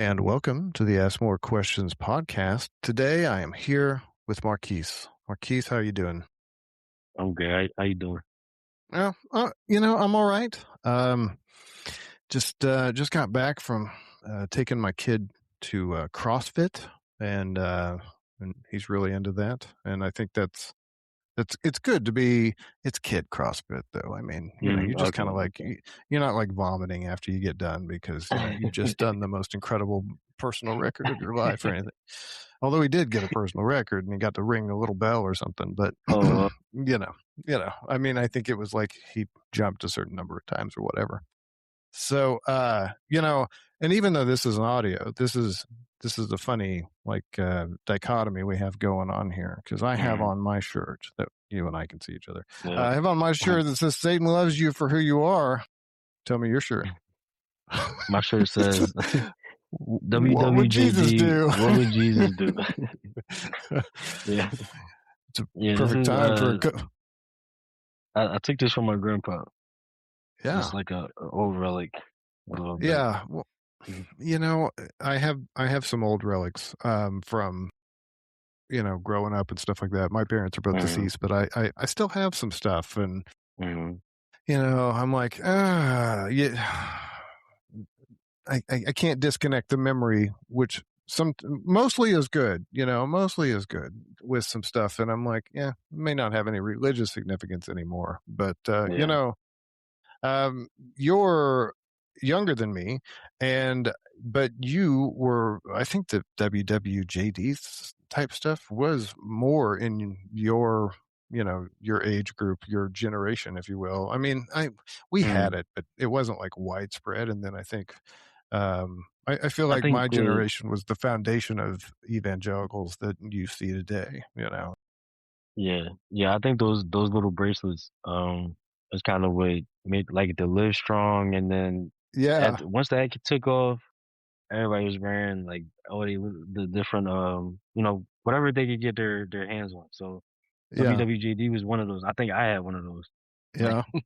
And welcome to the Ask More Questions podcast. Today I am here with Marquis. Marquis, how are you doing? I'm good. How you doing? I'm all right. Just got back from taking my kid to CrossFit, and he's really into that. And I think it's good to be. It's kid CrossFit though. I mean, you just kind of like Okay. you're not like vomiting after you get done because you've just done the most incredible personal record of your life or anything. Although he did get a personal record and he got to ring a little bell or something, but Oh, you know, I mean, I think it was like he jumped a certain number of times or whatever. So, and even though this is an audio, this is the funny dichotomy we have going on here because I have on my shirt that you and I can see each other. yeah. I have on my shirt that says "Satan loves you for who you are." Tell me your shirt. My shirt says What would Jesus WWJD. do? What would Jesus do? Yeah, It's a yeah. This perfect is time for I took this from my grandpa. yeah. It's like a old relic a little bit. Yeah. Well, I have some old relics from growing up and stuff like that. My parents are both Mm-hmm. deceased, but I still have some stuff, and Mm-hmm. I'm like, yeah, I can't disconnect the memory, which mostly is good, mostly is good with some stuff, and I'm like, yeah, it may not have any religious significance anymore, but Yeah. you're younger than me, but you were, I think the WWJD type stuff was more in your age group, your generation, if you will. I mean, we Mm. had it, but it wasn't like widespread. And then I think, I feel I like think my generation was the foundation of evangelicals that you see today. yeah. I think those little bracelets is kind of what made like the live strong, and then Yeah. once that took off. Everybody was wearing like all the different whatever they could get their hands on. So Yeah. WWJD was one of those. I think I had one of those. Like Yeah.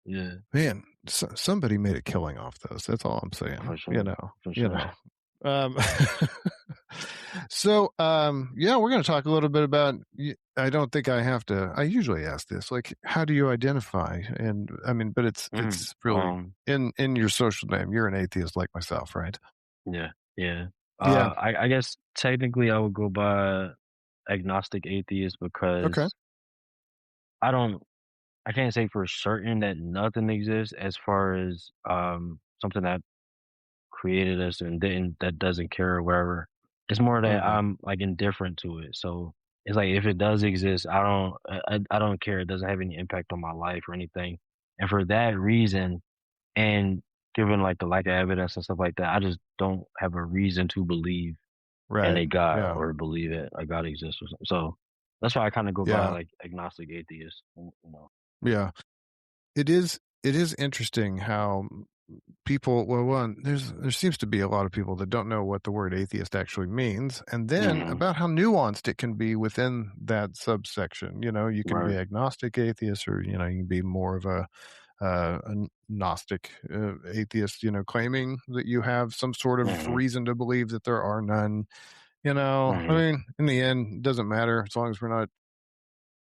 yeah, Man, somebody made a killing off those. That's all I'm saying. for sure, for You sure. know. Um, yeah, we're going to talk a little bit about. I don't think I have to. I usually ask this, like, how do you identify? And I mean, but Mm, it's really um, in your social name. You're an atheist like myself, right? yeah, yeah. Yeah. I guess technically I would go by agnostic atheist Okay. because I don't I can't say for certain that nothing exists as far as something that created us and didn't that doesn't care or whatever. It's more that Hmm. I'm like indifferent to it. So it's like if it does exist, I don't care. It doesn't have any impact on my life or anything. And for that reason, and given like the lack of evidence and stuff like that, I just don't have a reason to believe in Right. a God Yeah. or believe that a God exists or something. So that's why I kind of go by Yeah. like agnostic atheist. Yeah. It is interesting how people, well, one, there seems to be a lot of people that don't know what the word atheist actually means, and then Hmm. about how nuanced it can be within that subsection. You can be Right. agnostic atheist, or you can be more of a gnostic atheist, claiming that you have some sort of Hmm. reason to believe that there are none. I Hmm. mean, in the end, it doesn't matter as long as we're not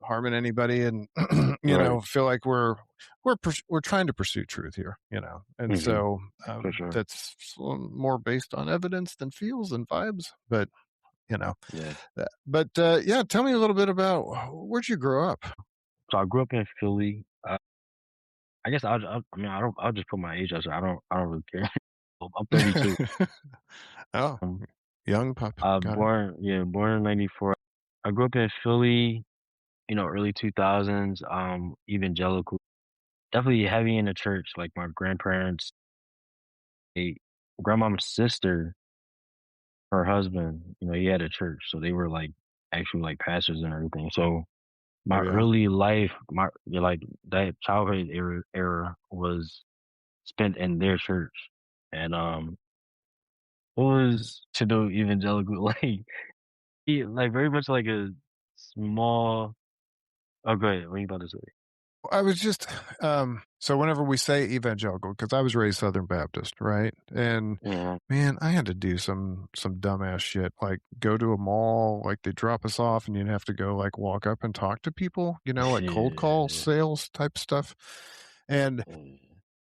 harming anybody, and Right. feel like we're trying to pursue truth here, and Hmm. so For sure. that's more based on evidence than feels and vibes, but you know Yeah. yeah, tell me a little bit about where'd you grow up. So I grew up in Philly. I guess I mean, I'll just put my age out there. I don't really care. I'm 32. Oh, Um, young pup, got it. born in '94. I grew up in Philly, early 2000s. Evangelical, definitely heavy in the church. Like my grandparents, a grandmom's sister, her husband, he had a church, so they were like actually like pastors and everything. So Oh my yeah. early life, like that childhood era was spent in their church. And it was to do evangelical like very much like a small. Oh, go ahead. What are you about to say? I was just so whenever we say evangelical, because I was raised Southern Baptist, right? And Mhm. man, I had to do some dumbass shit, like go to a mall, like they drop us off and you'd have to go like walk up and talk to people, like cold call Yeah. sales type stuff. And Yeah.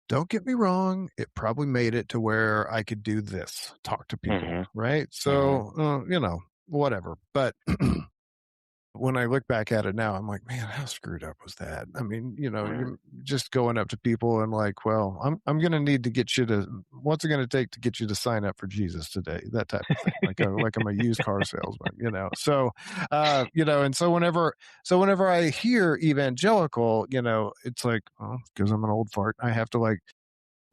don't get me wrong, it probably made it to where I could do this, talk to people, Mhm. right? Mhm. So, whatever. But when I look back at it now, I'm like, man, how screwed up was that? I mean, Right. you just going up to people and like, well, I'm going to need to get you to, what's it going to take to get you to sign up for Jesus today? That type of thing. Like I'm a used car salesman. So, and so whenever I hear evangelical, it's like, oh, because I'm an old fart, I have to like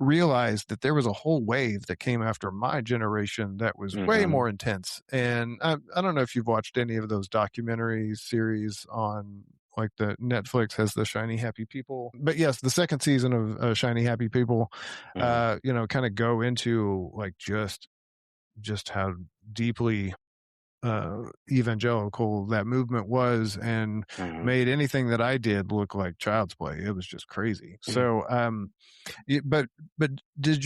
realized that there was a whole wave that came after my generation that was way Mhm. more intense. And I don't know if you've watched any of those documentary series on like the Netflix has the Shiny Happy People. But yes, the second season of Shiny Happy People, Mhm. kind of go into like just how deeply evangelical that movement was and Mhm. made anything that I did look like child's play. It was just crazy. Mhm. So but did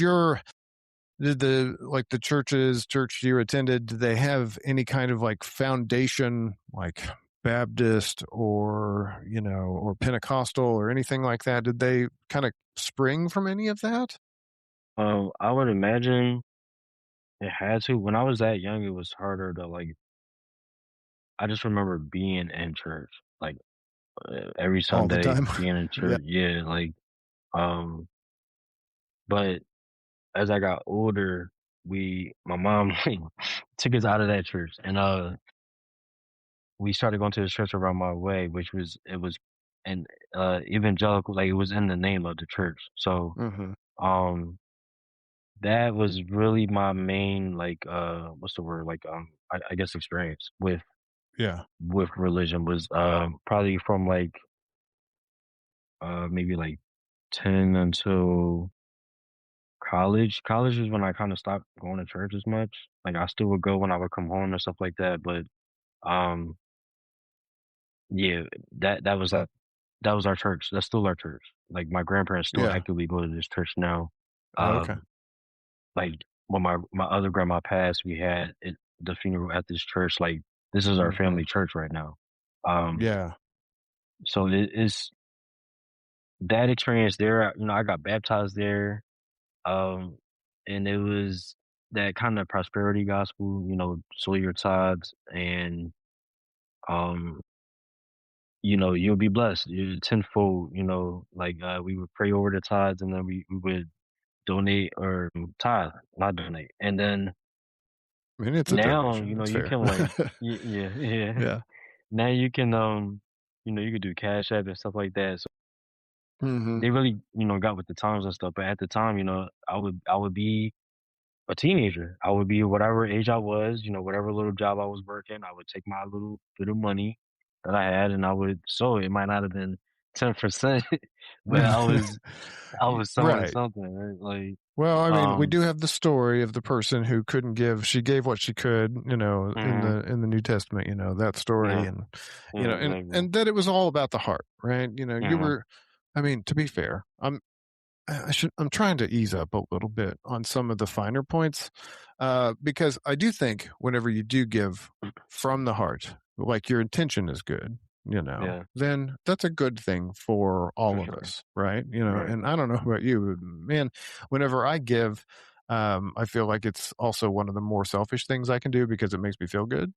the church you attended, did they have any kind of like foundation, like Baptist or, or Pentecostal or anything like that? Did they kind of spring from any of that? I would imagine it had to. When I was that young, it was harder to like. I just remember being in church, like every All the Sunday time? being in Yeah. church. Yeah, like um. But as I got older, my mom took us out of that church, and we started going to the church around my way, which was it was an evangelical, like it was in the name of the church. So Hmm. um that was really my main like what's the word like I guess experience Yeah. with religion was probably from like maybe like 10 until college. College is when I kind of stopped going to church as much. Like I still would go when I would come home and stuff like that, but um yeah, that was that was our church. That's still our church. Like my grandparents still Yeah. actively go to this church now. Oh, okay. Um like when my other grandma passed, we had the funeral at this church. Like this is our Hmm. family church right now. Um, Yeah. so it's that experience there. I got baptized there, um, and it was that kind of prosperity gospel. Sow your tithes, and um, you'll be blessed. You tenfold. Like we would pray over the tithes, and then we would donate or tithe, not donate, and then I mean, it's a now, donation. It's you fair. can like yeah, yeah. Yeah. Now you can you could do Cash App and stuff like that. So Hmm. they really, got with the times and stuff. But at the time, I would be a teenager. I would be whatever age I was, whatever little job I was working, I would take my little bit of money that I had and I would sow it. It might not have been 10%, but I was sowing Right. something, right? Like Well, I mean, we um do have the story of the person who couldn't give. She gave what she could, in mhm, the New Testament, that story, yeah, and yeah, and exactly. and that it was all about the heart, right? You Mhm, were, I mean, to be fair, I'm trying to ease up a little bit on some of the finer points, because I do think whenever you do give from the heart, like your intention is good, yeah, then that's a good thing for for all of sure. us, right? Right. And I don't know about you, but man, whenever I give, I feel like it's also one of the more selfish things I can do because it makes me feel good.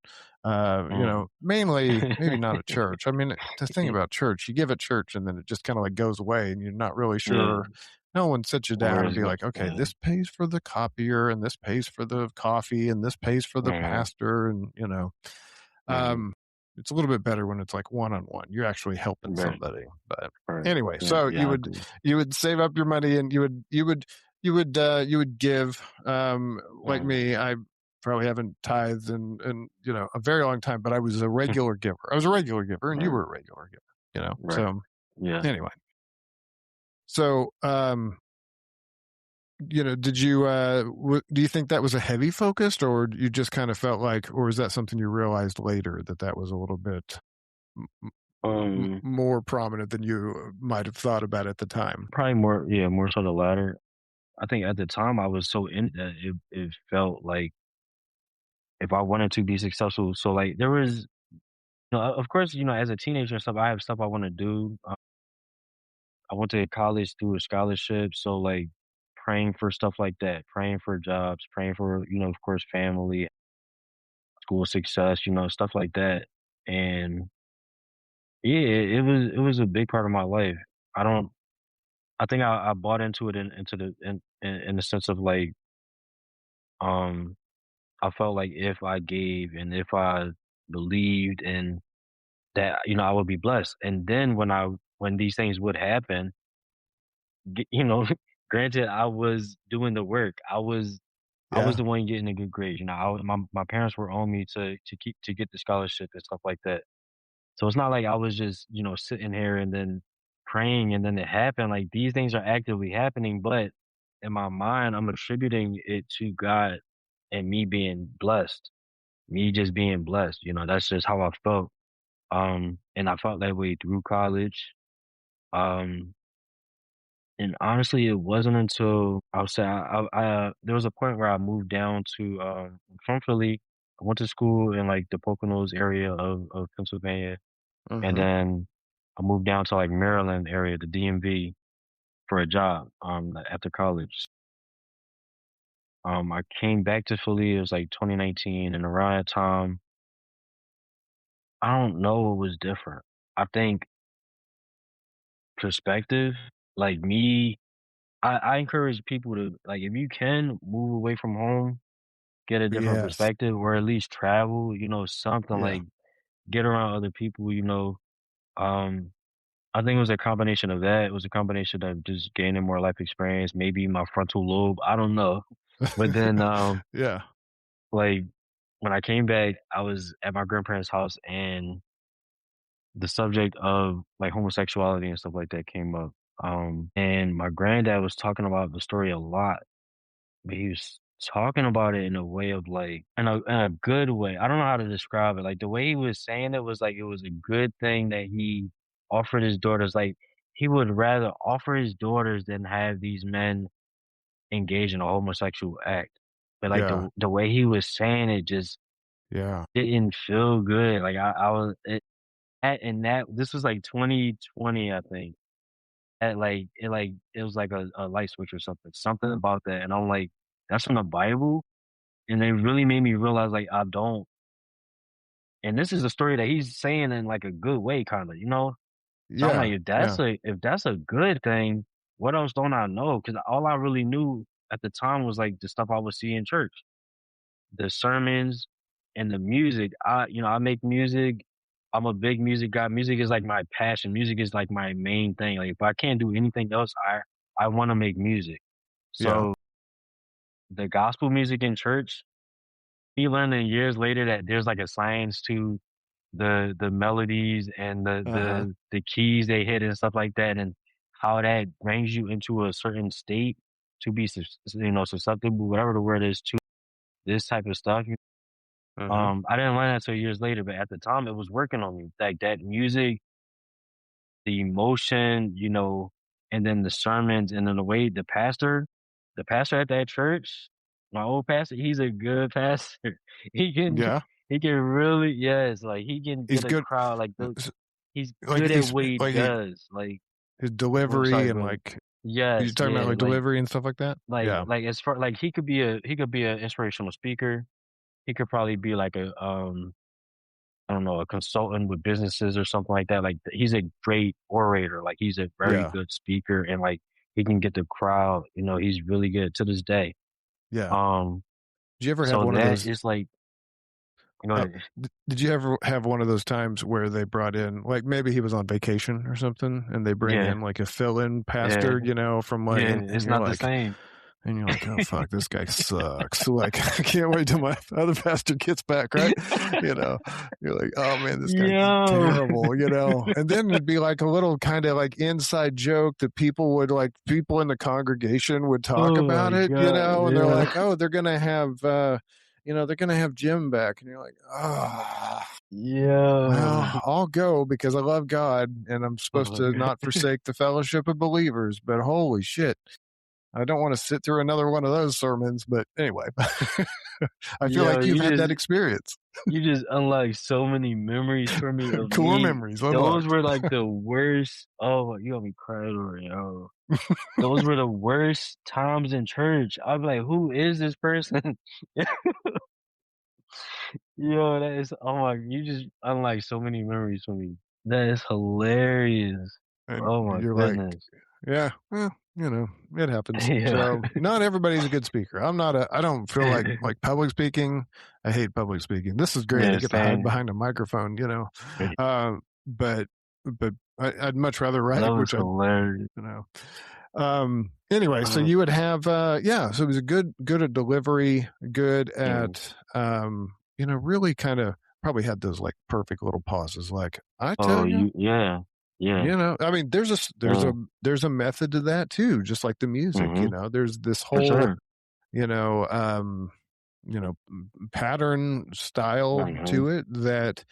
Mhm. Mainly maybe not at church. I mean, the thing about church, you give at church and then it just kind of like goes away and you're not really Yeah, sure. No one sits you where down and is be go like, okay, yeah, this pays for the copier and this pays for the coffee and this pays for the mhm, pastor. And, mhm, um, it's a little bit better when it's like one on one. You're actually helping right, somebody. But right, anyway, yeah, so yeah, I agree, you would save up your money and you would give, like mhm, me. I probably haven't tithed in a very long time, but I was a regular giver. I was a regular giver and you right, were a regular giver. right, So yeah, anyway, so did you do you think that was a heavy focused, or you just kind of felt like, or is that something you realized later that that was a little bit more prominent than you might have thought about at the time. Probably more, yeah, more so the latter. I think at the time I was so in that it felt like if I wanted to be successful, so like there was, of course, as a teenager and stuff, I have stuff I want to do. I went to college through a scholarship, so like praying for stuff like that, praying for jobs, praying for, of course, family, school success, stuff like that. And yeah, it was a big part of my life. I don't. I think I bought into it in the sense of like, um, I felt like if I gave and if I believed and that, I would be blessed. And then when these things would happen, granted, I was doing the work. I was Yeah. the one getting a good grade. My parents were on me to get the scholarship and stuff like that. So it's not like I was just, sitting here and then praying and then it happened. Like these things are actively happening, but in my mind, I'm attributing it to God and me being blessed, me just being blessed. That's just how I felt. And I felt that way through college. Um, and honestly, it wasn't until I would say there was a point where I moved down to from Philly. I went to school in like the Poconos area of Pennsylvania, and Uh-huh. then I moved down to like Maryland area, the DMV, for a job after college. I came back to Philly. It was like 2019, and around that time, I don't know what was different. I think perspective, like me, I encourage people to like if you can move away from home, get a different Yes. perspective, or at least travel. Something Yeah. like get around other people. Um, I think it was a combination of that. It was a combination of just gaining more life experience, maybe my frontal lobe. I don't know. But then, Yeah. like when I came back, I was at my grandparents' house and the subject of like homosexuality and stuff like that came up. And my granddad was talking about the story a lot, but he was talking about it in a way of like, in a good way. I don't know how to describe it. Like the way he was saying it was like it was a good thing that he offered his daughters. Like he would rather offer his daughters than have these men engage in a homosexual act. But like Yeah. the way he was saying it just Yeah. didn't feel good. Like I was and that this was like 2020, I think. At it was like a light switch or something about that. And I'm like, that's from the Bible. And it really made me realize like I don't. And this is a story that he's. In like a good way, kind of. So I'm like, Yeah. Yeah. if that's a good thing, what else don't I know? Because all I really knew at the time was like the stuff I would see in church, the sermons, and the music. I make music. I'm a big music guy. Music is like my passion. Music is like my main thing. Like if I can't do anything else, I want to make music. Yeah. So the gospel music in church, he learned in years later that there's like a science to the melodies and the Uh-huh. the the keys they hit and stuff like that, and how that brings you into a certain state to be susceptible, whatever the word is, to this type of stuff. Uh-huh. I didn't learn that till years later, but at the time it was working on me. Like that music, the emotion, and then the sermons, and then the pastor at that church, my old pastor, he's a good pastor. He can Yeah. he can really, yes, like he can He's get a good. crowd like S- he's Like good at he's what he like he, does. Like, his oh, delivery sorry, and brother. like you Yes, talking about yeah, like delivery and stuff like that? Yeah. as far like he could be an inspirational speaker. He could probably be like a I don't know, a consultant with businesses or something like that. Like he's a great orator. Like he's a very Yeah. good speaker, and like he can get the crowd. He's really good to this day. Yeah. Um, Did you ever have so one of that those is like, uh, know, did you ever have one of those times where they brought in like maybe he was on vacation or something and they bring yeah, in like a fill-in yeah, pastor, from like yeah. and It's not the same. you're like, oh fuck, this guy sucks. Like, I can't wait till my other pastor gets back, right? You know, you're like, oh man, this guy's Yo, terrible, And then it'd be like a little kind of like inside joke that people in the congregation would talk oh about my it, god, and they're yeah, like, oh, they're gonna have they're going to have Jim back. And you're like, oh, Yo. well, I'll go because I love God and I'm supposed Oh, to not forsake the fellowship of believers. But holy shit, I don't want to sit through another one of those sermons. But anyway, I feel yo, like you've had that experience. you just unlocked so many memories for me of Core me. memories Those unlocked. were like the worst. Oh, you got me crying over it, yo. Those were the worst times in church. I'd be like, who is this person? Yo, that is, oh my, you just unlocked so many memories for me. That is hilarious. And Oh my you're like, goodness. yeah, well, it happens. Yeah. So not everybody's a good speaker. I don't feel like public speaking. I hate public speaking. This is great. I Yeah, get to hide same. behind a microphone, uh, but, I'd much rather That write, was which hilarious. you know, anyway, so Uh, you would have, yeah, so it was a good at delivery, good mm. at, really kind of probably had those like perfect little pauses. Like I Oh, tell you, yeah, yeah, I mean, yeah. there's a method to that too, just like the music. Mm-hmm. There's this For whole, sure. you know, um, pattern style Mm-hmm. to it that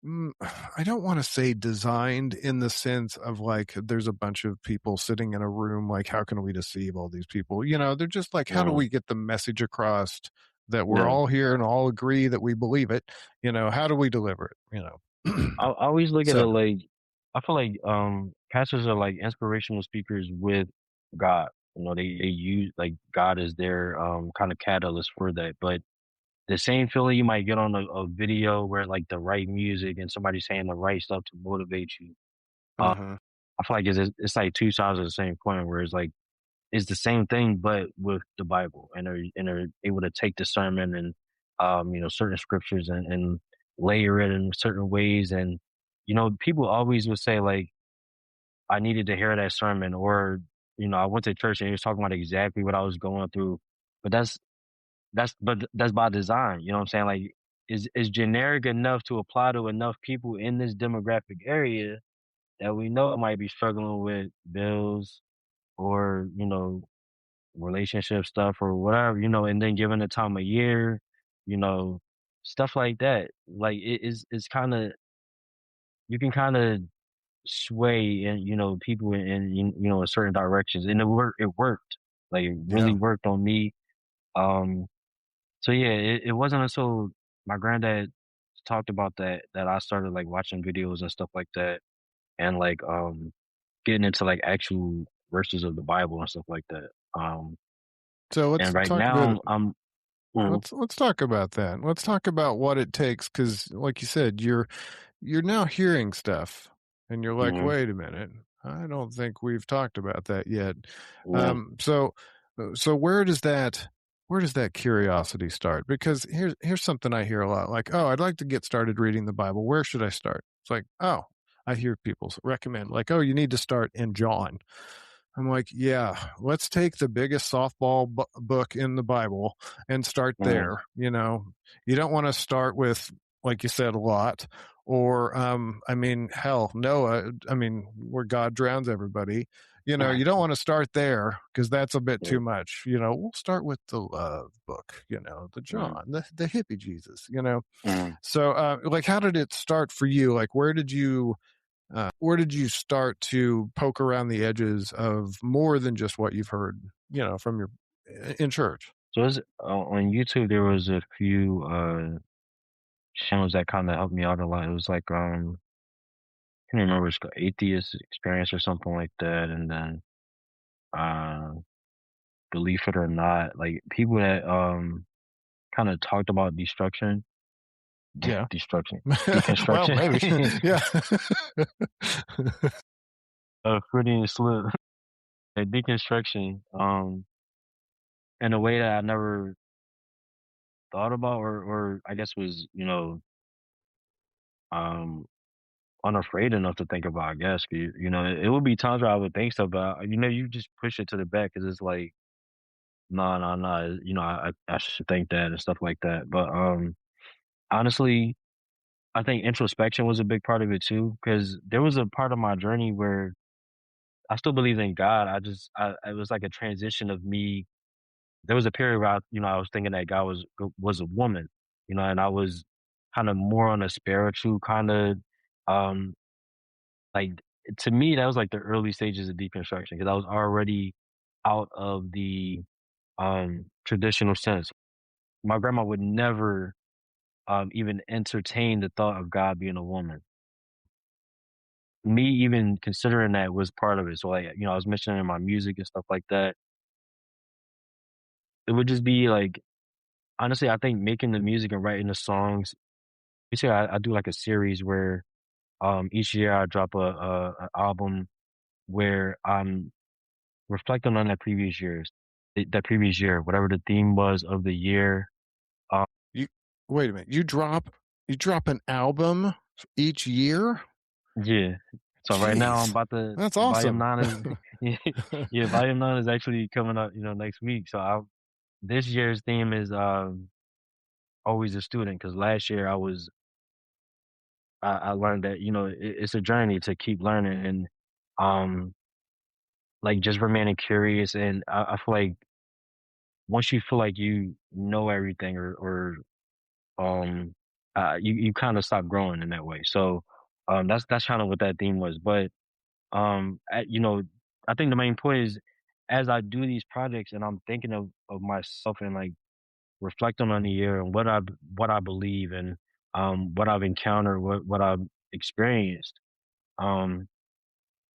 mm, I don't want to say designed in the sense of like there's a bunch of people sitting in a room. Like, how can we deceive all these people? They're just like, how do Mm. we get the message across that we're Yeah. all here and all agree that we believe it? How do we deliver it? I always look at it So. like I feel like pastors are like inspirational speakers with God. They use like God as their kind of catalyst for that. But the same feeling you might get on a video where like the right music and somebody saying the right stuff to motivate you. Uh, Mhm. I feel like it's like two sides of the same coin where it's the same thing but with the Bible, and they're able to take the sermon and certain scriptures and layer it in certain ways. And people always would say like I needed to hear that sermon, or I went to church and he was talking about exactly what I was going through. But that's by design. You know what I'm saying? Like is generic enough to apply to enough people in this demographic area that we know it might be struggling with bills or relationship stuff or whatever, and then given the time of year, you know, stuff like that. Like it's kind of, you can kind of sway and people in certain directions, and it worked, like it really Yeah. worked on me. Um, so yeah, it wasn't until my granddad talked about that I started like watching videos and stuff like that, and like getting into like actual verses of the Bible and stuff like that. So And let's right talk about now I'm mm, let's talk about that. Let's talk about what it takes because, like you said, you're now hearing stuff, and you're like, mhm, wait a minute, I don't think we've talked about that yet. yeah, So where does that curiosity start? Because here's something I hear a lot, like, oh, I'd like to get started reading the Bible. Where should I start? It's like, oh, I hear people recommend like, oh, you need to start in John. I'm like, yeah, let's take the biggest softball book in the Bible and start mm, there. You don't want to start with, like you said, a lot, or, I mean, hell, Noah, I mean, where God drowns everybody. You don't want to start there because that's a bit yeah, too much. We'll start with the love book, the mm, John, the hippie Jesus. mm. So, like, how did it start for you? Like, where did you start to poke around the edges of more than just what you've heard, from your in church? So on YouTube there was a few channels that kind of helped me out a lot. It was like I can't remember, it's called Atheist Experience or something like that, and then uh Believe It or Not, like people that kind of talked about destruction, Yeah. destruction, Well, maybe. deconstruction, Yeah. Freudian slip, like deconstruction, in a way that I never thought about, or I guess was um unafraid enough to think about. I guess it would be times where I would think stuff, but you just push it to the back because it's like no, no, no, I should think that and stuff like that. But honestly, I think introspection was a big part of it too, because there was a part of my journey where I still believed in God. It was like a transition of me there was a period where I was thinking that God was a woman, and I was kind of more on a spiritual kind of, um, like, to me, that was like the early stages of deconstruction because I was already out of the traditional sense. My grandma would never even entertain the thought of God being a woman. Me even considering that was part of it. So, like, I was mentioning in my music and stuff like that. It would just be like, honestly, I think making the music and writing the songs. You see, I do like a series where each year I drop a album where I'm reflecting on that previous year, whatever the theme was of the year. Um, You wait a minute. You drop an album each year? yeah. So right now I'm Jeez, about to that's volume awesome. 9 is yeah, yeah, volume 9 is actually coming up, next week. So this year's theme is always a student because last year I learned that, it's a journey to keep learning and um like just remaining curious and I feel like once you feel like you know everything or um you kind of stop growing in that way. So that's kind of what that theme was. But I think the main point is as I do these projects and I'm thinking of myself and like reflecting on the year and what I believe and what I've encountered, what I've experienced. Um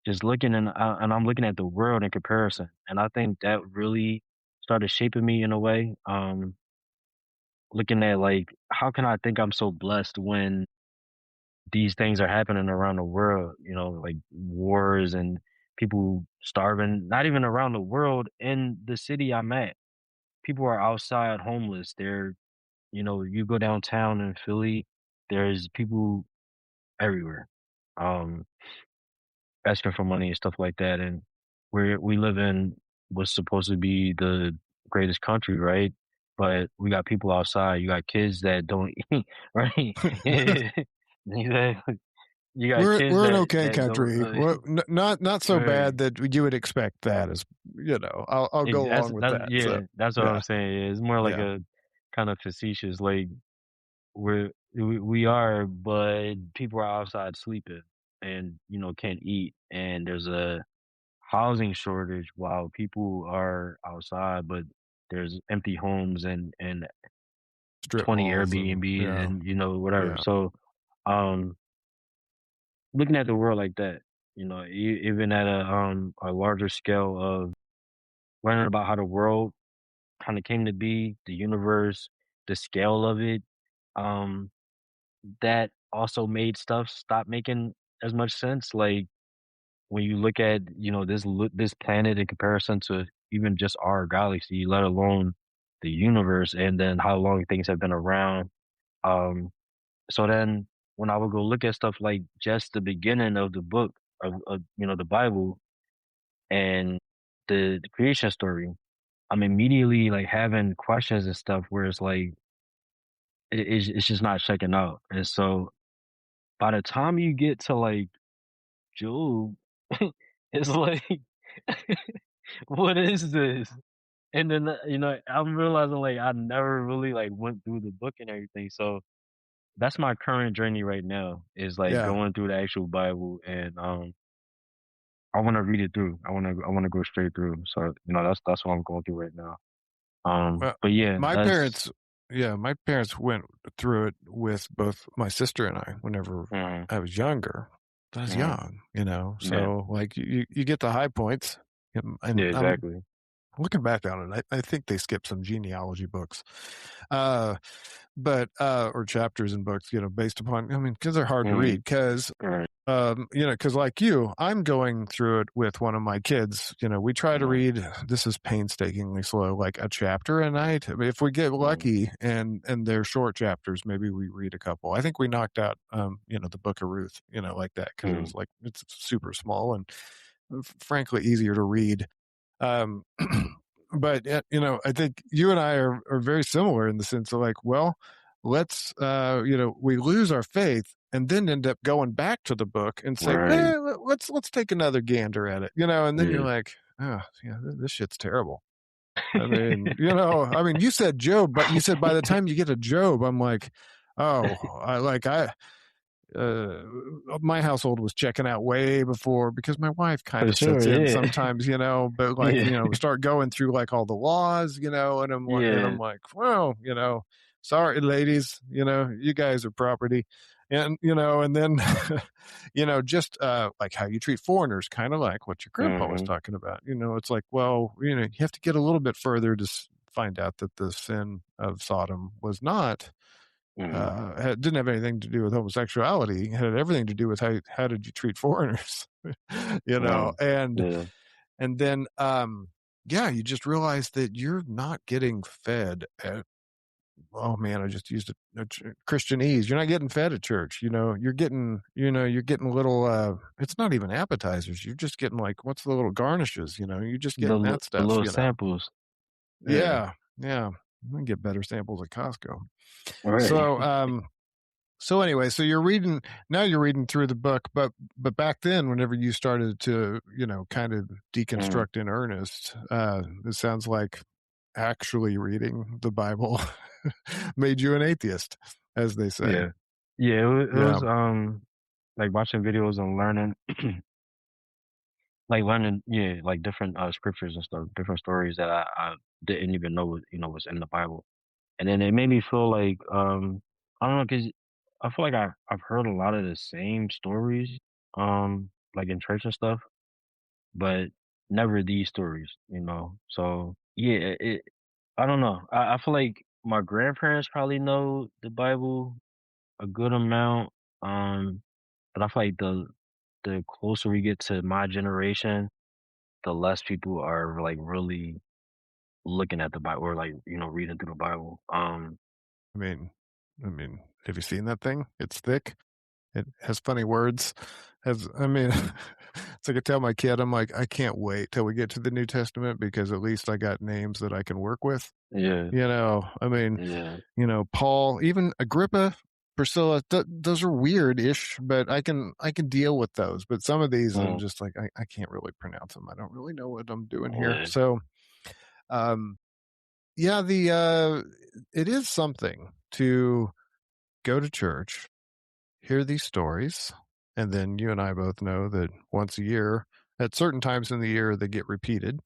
just looking and I'm looking at the world in comparison. And I think that really started shaping me in a way. Looking at like how can I think I'm so blessed when these things are happening around the world, like wars and people starving, not even around the world in the city I'm at. People are outside homeless. You go downtown in Philly, there's people everywhere, um, asking for money and stuff like that. And we live in what's supposed to be the greatest country, right? But we got people outside. You got kids that don't eat, right? Yeah, exactly. You got we're kids we're an that okay that don't country. Well, not so right. bad that you would expect that. As I'll go along with that. So That's what I'm yeah, saying. Yeah, it's more like yeah, a kind of facetious, like we are, but people are outside sleeping and can't eat, and there's a housing shortage while people are outside, but there's empty homes and strip 20 malls and Airbnbs yeah, and whatever. yeah, So, um, looking at the world like that, even at a larger scale of learning about how the world kind of came to be, the universe, the scale of it, um, that also made stuff stop making as much sense. Like when you look at this planet in comparison to even just our galaxy, let alone the universe, and then how long things have been around. Um, so then when I would go look at stuff like just the beginning of the book of the Bible and the creation story, I'm immediately like having questions and stuff where it's like it's just not checking out. And so by the time you get to like Job, it's like, what is this? And then I'm realizing like I never really like went through the book and everything. So that's my current journey right now is like yeah. going through the actual Bible and I want to read it through. I want to go straight through. So that's what I'm going through right now. Well, But yeah, my that's parents, yeah, my parents went through it with both my sister and I whenever mhm, I was younger. I was mhm, young, yeah, so like you get the high points, yeah, and I'm exactly. looking back on it. I think they skipped some genealogy books, uh, but or chapters in books, based upon. I mean, because they're hard to Mhm, read. Because right, because like you, I'm going through it with one of my kids. We try to mhm, read. This is painstakingly slow, like a chapter a night. I mean, if we get mhm, lucky, and they're short chapters, maybe we read a couple. I think we knocked out, the Book of Ruth, like that because it mhm, was like it's super small and frankly easier to read. Um, but I think you and I are very similar in the sense of like, well, let's we lose our faith and then end up going back to the book and say, right, let's take another gander at it, and then you're yeah, like, oh yeah, this shit's terrible. I mean, you said Job, but you said by the time you get to Job, I'm like, oh, uh, my household was checking out way before because my wife kind For of sets sure, in yeah. sometimes, but like, Yeah, we start going through like all the laws, and I'm yeah, like, well, sorry, ladies, you guys are property. And then, just like how you treat foreigners, kind of like what your grandpa was mhm, talking about. It's like, well, you have to get a little bit further to find out that the sin of Sodom was not mhm, didn't have anything to do with homosexuality. It had everything to do with how did you treat foreigners, mm, and yeah, then yeah, you just realize that you're not getting fed at. Oh man, I just used Christianese. You're not getting fed at church. You're getting little. It's not even appetizers. You're just getting like what's the little garnishes. You're just getting that the stuff. little samples, yeah, Yeah, yeah. You can get better samples at Costco. right, So anyway, so you're reading through the book, but back then, whenever you started to, kind of mm, deconstruct in earnest, it sounds like actually reading the Bible made you an atheist, as they say. yeah, yeah. It Yeah, was like watching videos and learning, like learning, yeah, like different scriptures and stuff, different stories that I didn't even know was in the Bible. And then it made me feel like, I don't know, cause I feel like I've heard a lot of the same stories, like in church and stuff, but never these stories. So yeah, I don't know. I feel like my grandparents probably know the Bible a good amount, um, but I feel like the closer we get to my generation, the less people are like really looking at the Bible or like, reading through the Bible. I mean, have you seen that thing? It's thick. It has funny words. It's like I tell my kid, I'm like, I can't wait till we get to the New Testament because at least I got names that I can work with. Yeah, I mean, yeah. Paul, even Agrippa, Priscilla, those are weird-ish, but I can deal with those. But some of these, I'm Mm, just like, I can't really pronounce them. I don't really know what I'm doing here. yeah. So, um, yeah, it is something to go to church, hear these stories, and then you and I both know that once a year, at certain times in the year, they get repeated.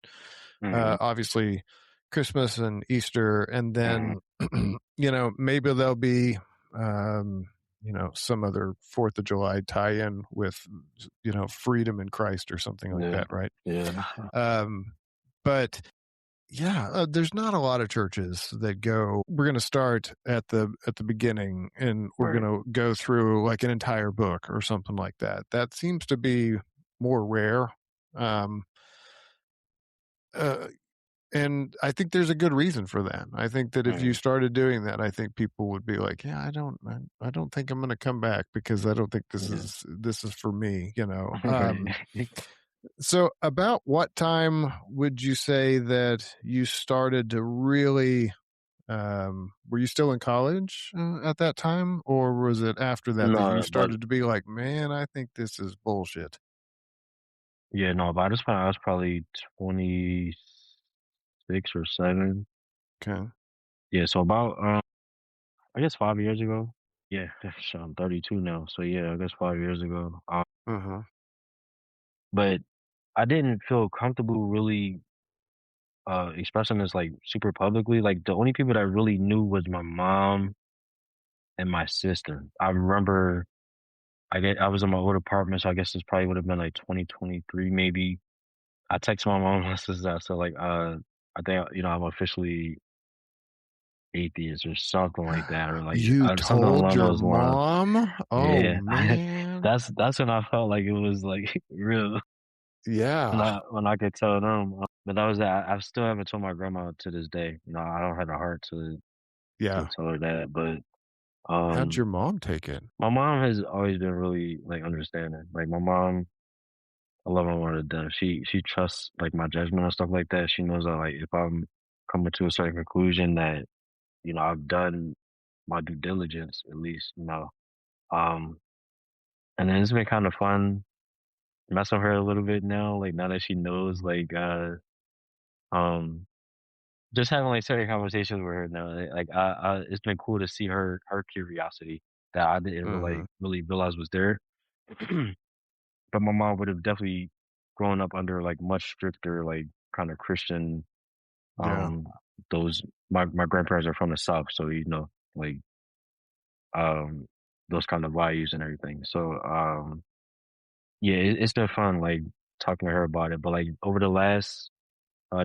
Mhm, Obviously, Christmas and Easter, and mhm. then maybe there'll be um, some other Fourth of July tie-in with freedom in Christ or something like Yeah, that, right? yeah. Um, but yeah, there's not a lot of churches that go. We're going to start at the beginning, and we're going Right. to go through like an entire book or something like that. That seems to be more rare. Um, uh, and I think there's a good reason for that. I think that if you Mhm. started doing that, I think people would be like, "Yeah, I don't think I'm going to come back because I don't think Yeah. this is for me." Right. So, about what time would you say that you started to really? Were you still in college at that time, or was it after that you No, but started to be like, "Man, I think this is bullshit"? yeah, no, by this point, I was probably 26 or 7. Okay. Yeah, so about, I guess 5 years ago. Yeah, so I'm 32 now, so yeah, I guess 5 years ago. Uh huh. But I didn't feel comfortable really, expressing this, like, super publicly. Like, the only people that really knew was my mom and my sister. I remember I was in my old apartment, so I guess this probably would have been, like, 2023 maybe. I text my mom and my sister, I said, like, I think, I'm officially atheist or something like that, or, like, You something told along your those lines. mom? Oh Yeah. man. That's when I felt like it was, like, real Yeah. when I could tell them, but that was that. I still haven't told my grandma to this day. I don't have the heart to Yeah. tell her that, but, How'd um, your mom take it? my mom has always been really, like, understanding. Like, my mom I love my mom to death. She trusts, like, my judgment and stuff like that. She knows that, like, if I'm coming to a certain conclusion that, I've done my due. At least. Um, and then it's been kind of fun messing with her a little bit now, like, now that she knows, like, um just having like certain conversations with her now, like it's been cool to see her curiosity that I didn't Mhm. really realize was there. But my mom would have definitely grown up under like much stricter, like kind of Christian. Yeah. Um, those my grandparents are from the South, so like um those kind of values and everything. So yeah, it's been fun like talking to her about it. But like over the last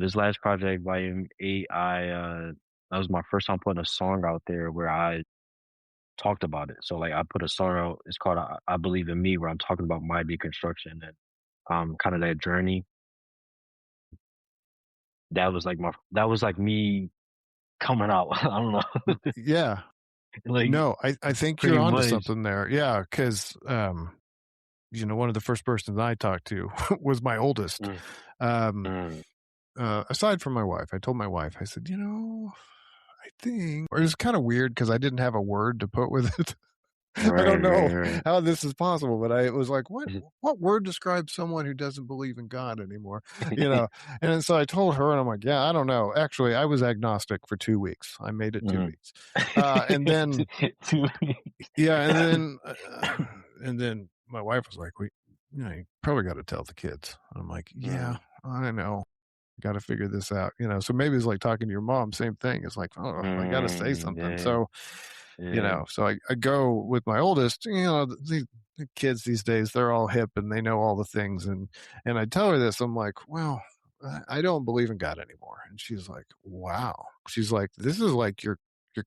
this last project, Volume 8, that was my first time putting a song out there where I talked about it. So like I put a song out, it's called I Believe in Me, where I'm talking about my deconstruction and kind of that journey. That was like me coming out. I don't know. Yeah. Like No, I think you're pretty onto much. something there. Yeah, 'cause, one of the first persons I talked to was my oldest. Mm, Um, mm. aside from my wife, I told my wife, I said, I think or it's kinda weird because I didn't have a word to put with it. I Right, don't know right, how this is possible, but I was like, right. what word describes someone who doesn't believe in God anymore?" You know? And then so I told her, and I'm like, "Yeah, I don't know." Actually, I was agnostic for 2 weeks. I made it 2 Mhm. weeks. And then Too yeah, and then my wife was like, you probably gotta tell the kids." I'm like, "Yeah, Mm, I know. Gotta figure this out," So maybe it's like talking to your mom, same thing. It's like, "Oh, I gotta say something." yeah, yeah. So I go with my oldest, the kids these days, they're all hip and they know all the things, and I tell her this, I'm like, "Well, I don't believe in God anymore." And she's like, "Wow." She's like, "This is like you're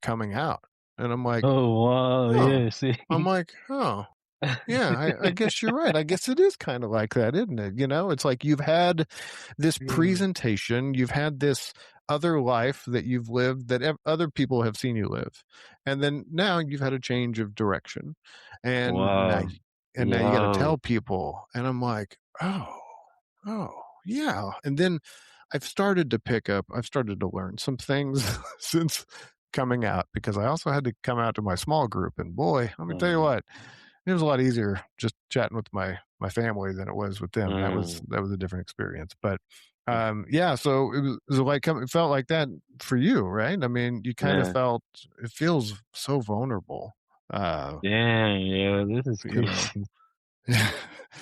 coming out." And I'm like, Oh, wow, "Oh." yeah, see? I'm like, "Oh." Yeah, I guess you're right. I guess it is kind of like that, isn't it? It's like you've had this Mm, presentation, you've had this other life that you've lived that other people have seen you live, and then now you've had a change of direction, and wow. now you got to Yo. tell people. And I'm like, oh, yeah. And then I've started to learn some things since coming out because I also had to come out to my small group, and boy, let me tell you Mm, what, it was a lot easier just chatting with my family than it was with them. mm, That was a different experience. But yeah, so it was like it felt like that for you, right? I mean, you kind of yeah. felt it feels so vulnerable. Uh, Damn, yeah, this is you know. crazy.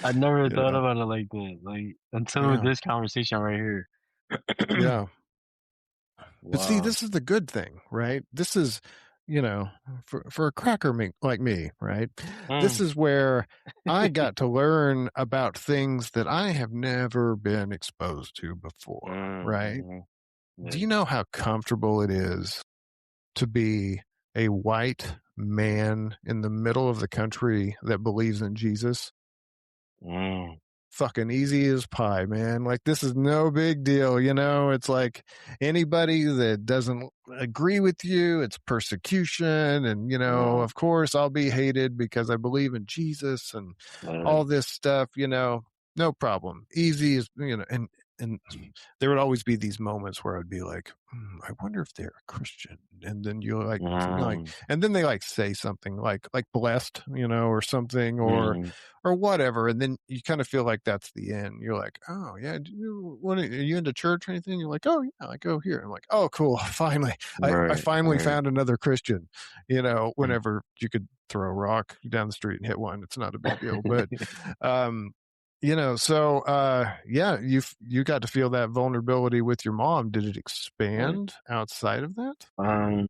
I never you thought know. about it like that, like, until Yeah. this conversation right here. Yeah. But see, Wow. this is the good thing, right? This is, for a cracker like me, right? This Mm, is where I got to learn about things that I have never been exposed to before, right? mhm, Do yeah, you know how comfortable it is to be a white man in the middle of the country that believes in Jesus? mm, Fucking easy as pie, man. Like, this is no big deal. It's like anybody that doesn't agree with you, it's persecution. And, mm, of course, I'll be hated because I believe in Jesus and right, all this stuff. No problem. Easy and there would always be these moments where I'd be like, I wonder if they're a Christian. And then mm, and then they like say something like blessed, or something, mhm, or whatever. And then you kind of feel like that's the end. You're like, oh yeah, are you into church or anything? You're like, oh yeah, I go here. I'm like, oh cool, finally, I right, finally right, found another Christian. Whenever you could throw a rock down the street and hit one, it's not a big deal. But um, so yeah, you got to feel that vulnerability with your mom. Did it right. expand outside of that? Um,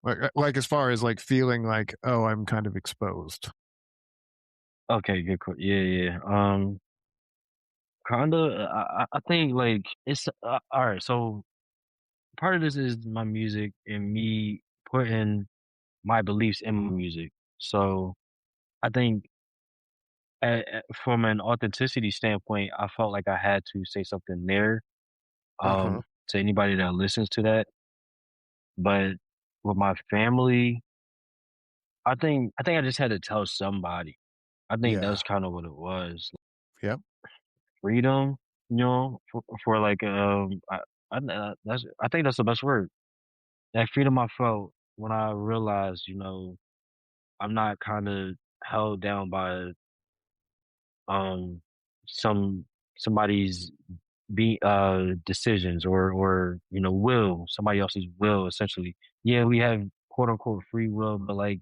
Like as far as like feeling like, oh, I'm kind of exposed. okay, good, yeah, yeah, kinda, I think, like, it's alright, so part of this is my music and me putting my beliefs in my music. So, I think from an authenticity standpoint, I felt like I had to say something there, Uh-huh. to anybody that listens to that. But with my family, I think I just had to tell somebody. I think Yeah. that's kinda what it was. Yep. Freedom, for like, I think that's the best word. That freedom I felt when I realized, I'm not kinda held down by, um, some somebody's be decisions or will, somebody else's will, essentially. Yeah, we have quote unquote free will, but like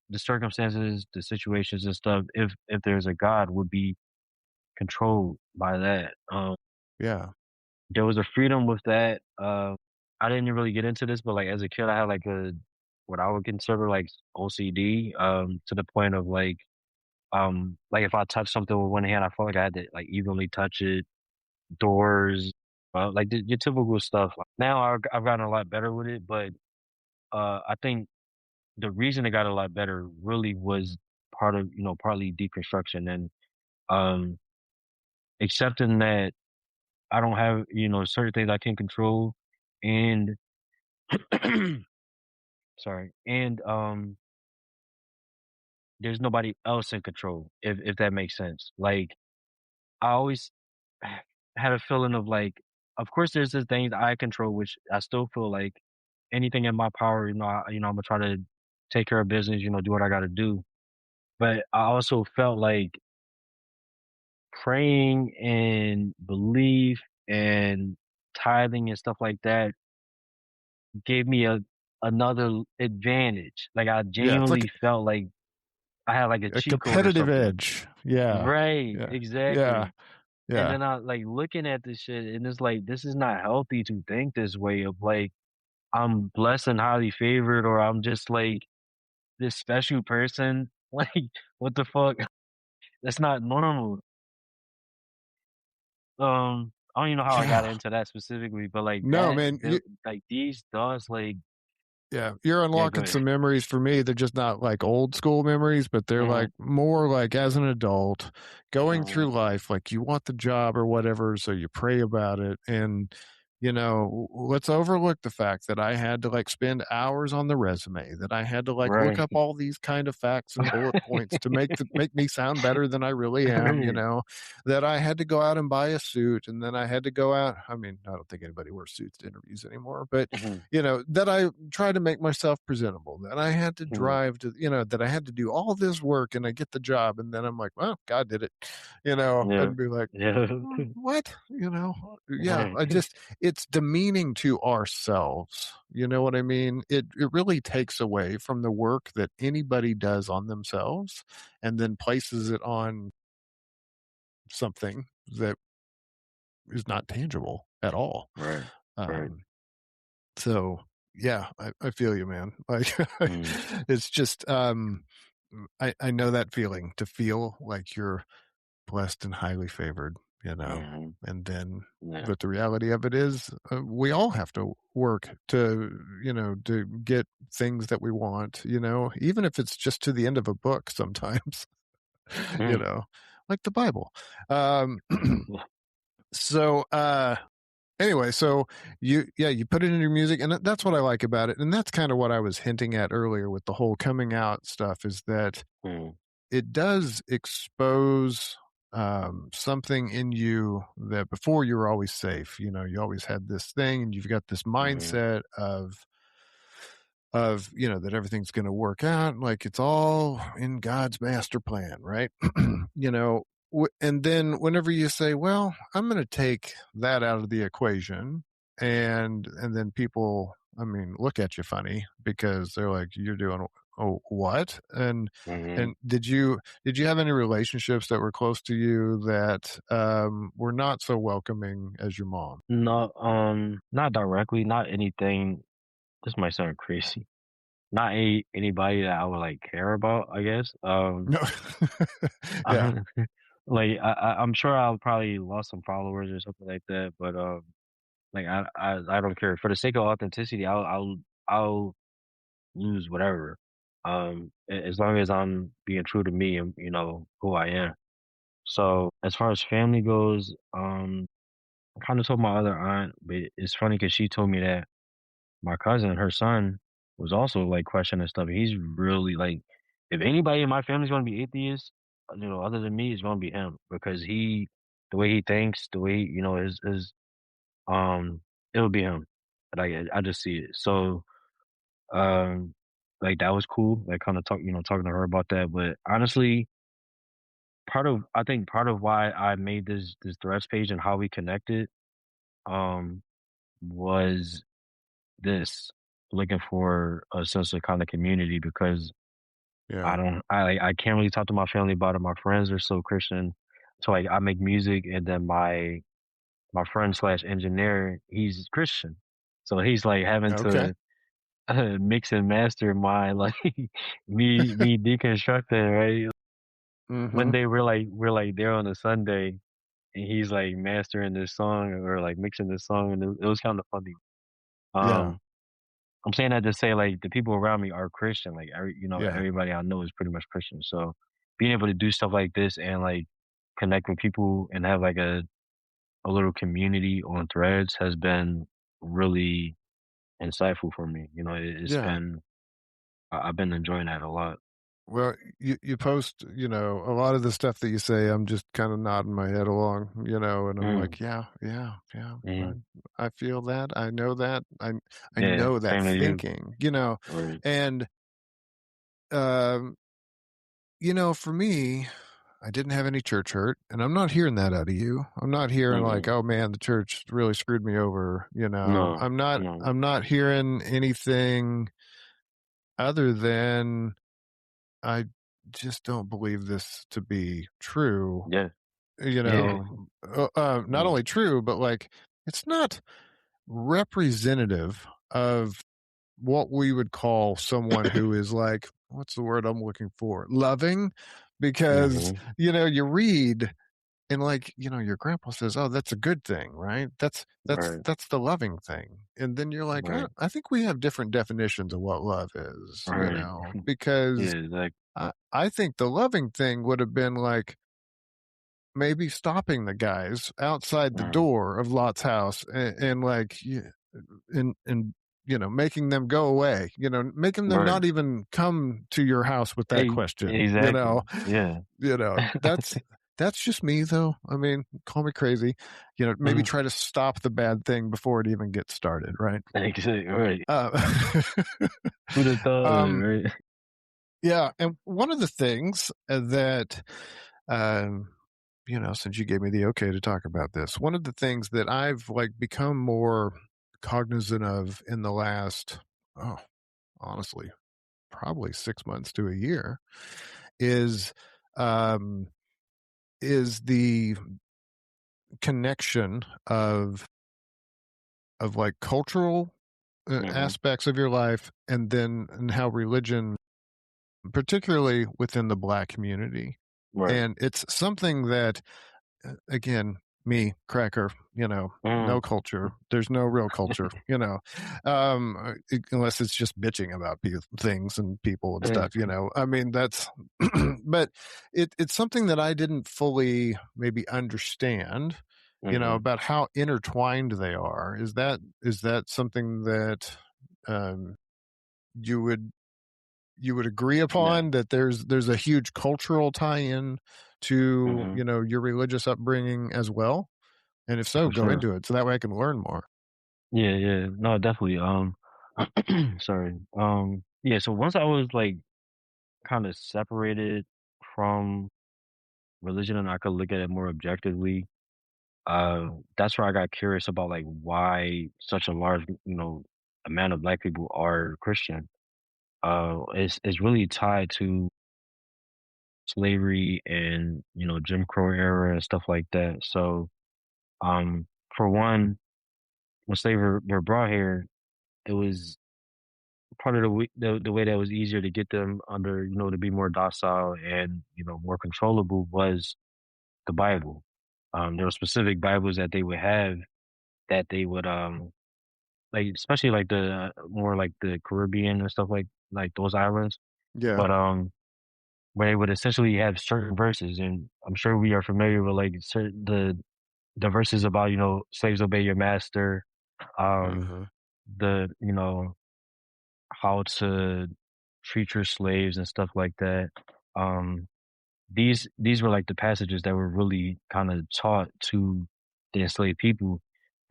the circumstances, the situations and stuff, if there's a God, would be controlled by that. Yeah. There was a freedom with that. I didn't really get into this, but like as a kid, I had like a what I would consider like OCD, to the point of like if I touch something with one hand, I felt like I had to like evenly touch it, doors, like your typical stuff. Now I've gotten a lot better with it, but I think the reason it got a lot better really was partly deconstruction and um accepting that I don't have, certain things I can control and sorry, and there's nobody else in control, if that makes sense. Like I always had a feeling of like, of course there's the things I control, which I still feel like anything in my power, I'm gonna try to take care of business, do what I gotta do. But I also felt like praying and belief and tithing and stuff like that gave me another advantage. Like I Yeah. It's genuinely like felt like I had like a a cheat code or competitive something. edge. Yeah. Right, Yeah. Yeah. exactly. And Yeah. then I like looking at this shit and it's like this is not healthy to think this way of like I'm blessed and highly favored or I'm just like this special person. Like what the fuck? That's not normal. I don't even know how I got Yeah. into that specifically, but like No, that man. like these thoughts like Yeah, you're yeah, go unlocking ahead. some memories for me. They're just not like old school memories, but they're Mhm, like more like as an adult going mhm, through life, like you want the job or whatever, so you pray about it. And, let's overlook the fact that I had to like spend hours on the resume, that I had to like look right. up all these kind of facts and bullet points to make me sound better than I really am, Right. that I had to go out and buy a suit and then I had to go out. I mean, I don't think anybody wears suits to interviews anymore, but Mhm, that I tried to make myself presentable, that I had to mhm. drive to, that I had to do all this work and I get the job. And then I'm like, well, God did it, Yeah. and be like, Yeah. what? Yeah, Right. it's demeaning to ourselves. You know what I mean? It really takes away from the work that anybody does on themselves and then places it on something that is not tangible at all. Right. Right. Um, So, yeah, I feel you, man. Like, Mhm, it's just, I know that feeling to feel like you're blessed and highly favored, mhm. and then, Yeah. but the reality of it is, we all have to work to get things that we want, even if it's just to the end of a book sometimes, you Mhm. know, like the Bible. Um, Yeah. so, anyway, so you put it in your music, and that's what I like about it, and that's kind of what I was hinting at earlier with the whole coming out stuff is that Mhm, it does expose something in you that before you were always safe. You always had this thing, and you've got this mhm, mindset of that everything's going to work out like it's all in God's master plan, right? you know and then whenever you say, well, I'm going to take that out of the equation, and then people, I mean, look at you funny because they're like, you're doing, oh, what? And mhm. did you have any relationships that were close to you that were not so welcoming as your mom? No, not directly, not anything. This might sound crazy. Not anybody that I would like care about, I guess. No. Yeah. Like I'm sure I'll probably lost some followers or something like that, but like I don't care for the sake of authenticity. I'll lose whatever. As long as I'm being true to me and who I am. So as far as family goes, I kind of told my other aunt, but it's funny because she told me that my cousin, her son, was also like questioning stuff. He's really like, if anybody in my family's gonna be atheist, other than me, it's gonna be him because the way he thinks, the way his it'll be him. Like I just see it. So um, like that was cool. Like kind of talking to her about that. But honestly, I think part of why I made this threads page and how we connected, um, was this looking for a sense of kind of community because Yeah. I can't really talk to my family about it. My friends are so Christian. So like I make music and then my friend slash engineer, he's Christian. So he's like having Okay. to mix and master my like me deconstructing, right? One Mm-hmm. day we're like there on a Sunday and he's like mastering this song or like mixing this song and it was kind of funny. Yeah. Um I'm saying that to say like the people around me are Christian. Like Yeah. everybody I know is pretty much Christian. So being able to do stuff like this and like connect with people and have like a little community on threads has been really insightful for me. It's Yeah. been I've been enjoying that a lot. Well, you post, a lot of the stuff that you say, I'm just kind of nodding my head along, and I'm Mm, like, yeah, yeah, yeah. mhm. I feel that. I know that. I Yeah, know that same to you. thinking, Right. and um, for me, I didn't have any church hurt, and I'm not hearing that out of you. I'm not hearing like, Mm-mm. oh man, the church really screwed me over. No, I'm not. no. I'm not hearing anything other than I just don't believe this to be true. Yeah, yeah. Not Mm, only true, but like it's not representative of what we would call someone who is like, what's the word I'm looking for? Loving, because mhm. you read and like your grandpa says, oh, that's a good thing, right? Right, That's the loving thing, and then you're like, right, I think we have different definitions of what love is, right. Yeah, because exactly. I think the loving thing would have been like maybe stopping the guys outside the Mm, door of Lot's house and like and making them go away, making them right. not even come to your house with that question, Exactly. Yeah. that's just me though. I mean, call me crazy, maybe Mhm. try to stop the bad thing before it even gets started, right? Exactly. Right. Uh, Who'd have thought of it, um, right? yeah, and one of the things that um, since you gave me the okay to talk about this, one of the things that I've like become more cognizant of in the last, oh, honestly, probably 6 months to a year, is um, is the connection of like cultural Mhm. aspects of your life, and how religion, particularly within the Black community, Right. and it's something that again, me, cracker, no Mhm. culture. There's no real culture, unless it's just bitching about things and people and stuff, I mean, that's, but it's something that I didn't fully maybe understand, Mhm. about how intertwined they are. Is that something that, um, you would you would agree Yeah, upon, that there's a huge cultural tie-in to, mhm. your religious upbringing as well? And if so, For go sure. into it so that way I can learn more. Yeah, yeah. No, definitely. Sorry. Yeah, so once I was like kind of separated from religion and I could look at it more objectively, that's where I got curious about like why such a large, amount of black people are Christian. It's really tied to slavery and, Jim Crow era and stuff like that. So, um, for one, when slaves were brought here, it was part of the way that was easier to get them under, to be more docile and, more controllable was the Bible. There were specific Bibles that they would have that they would, like, especially like the more like the Caribbean and stuff like those islands. Yeah. But, where they would essentially have certain verses, and I'm sure we are familiar with like the verses about, slaves obey your master, um, Uh-huh. the, how to treat your slaves and stuff like that. Um, these were like the passages that were really kind of taught to the enslaved people.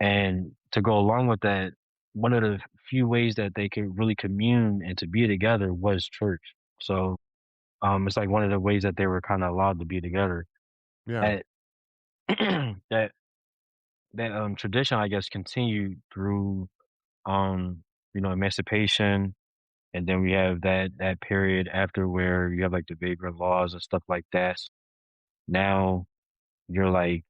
And to go along with that, one of the few ways that they could really commune and to be together was church. So It's like one of the ways that they were kind of allowed to be together. Yeah. That that that tradition, I guess, continued through emancipation, and then we have that period after where you have like the vagrant laws and stuff like that. Now you're like,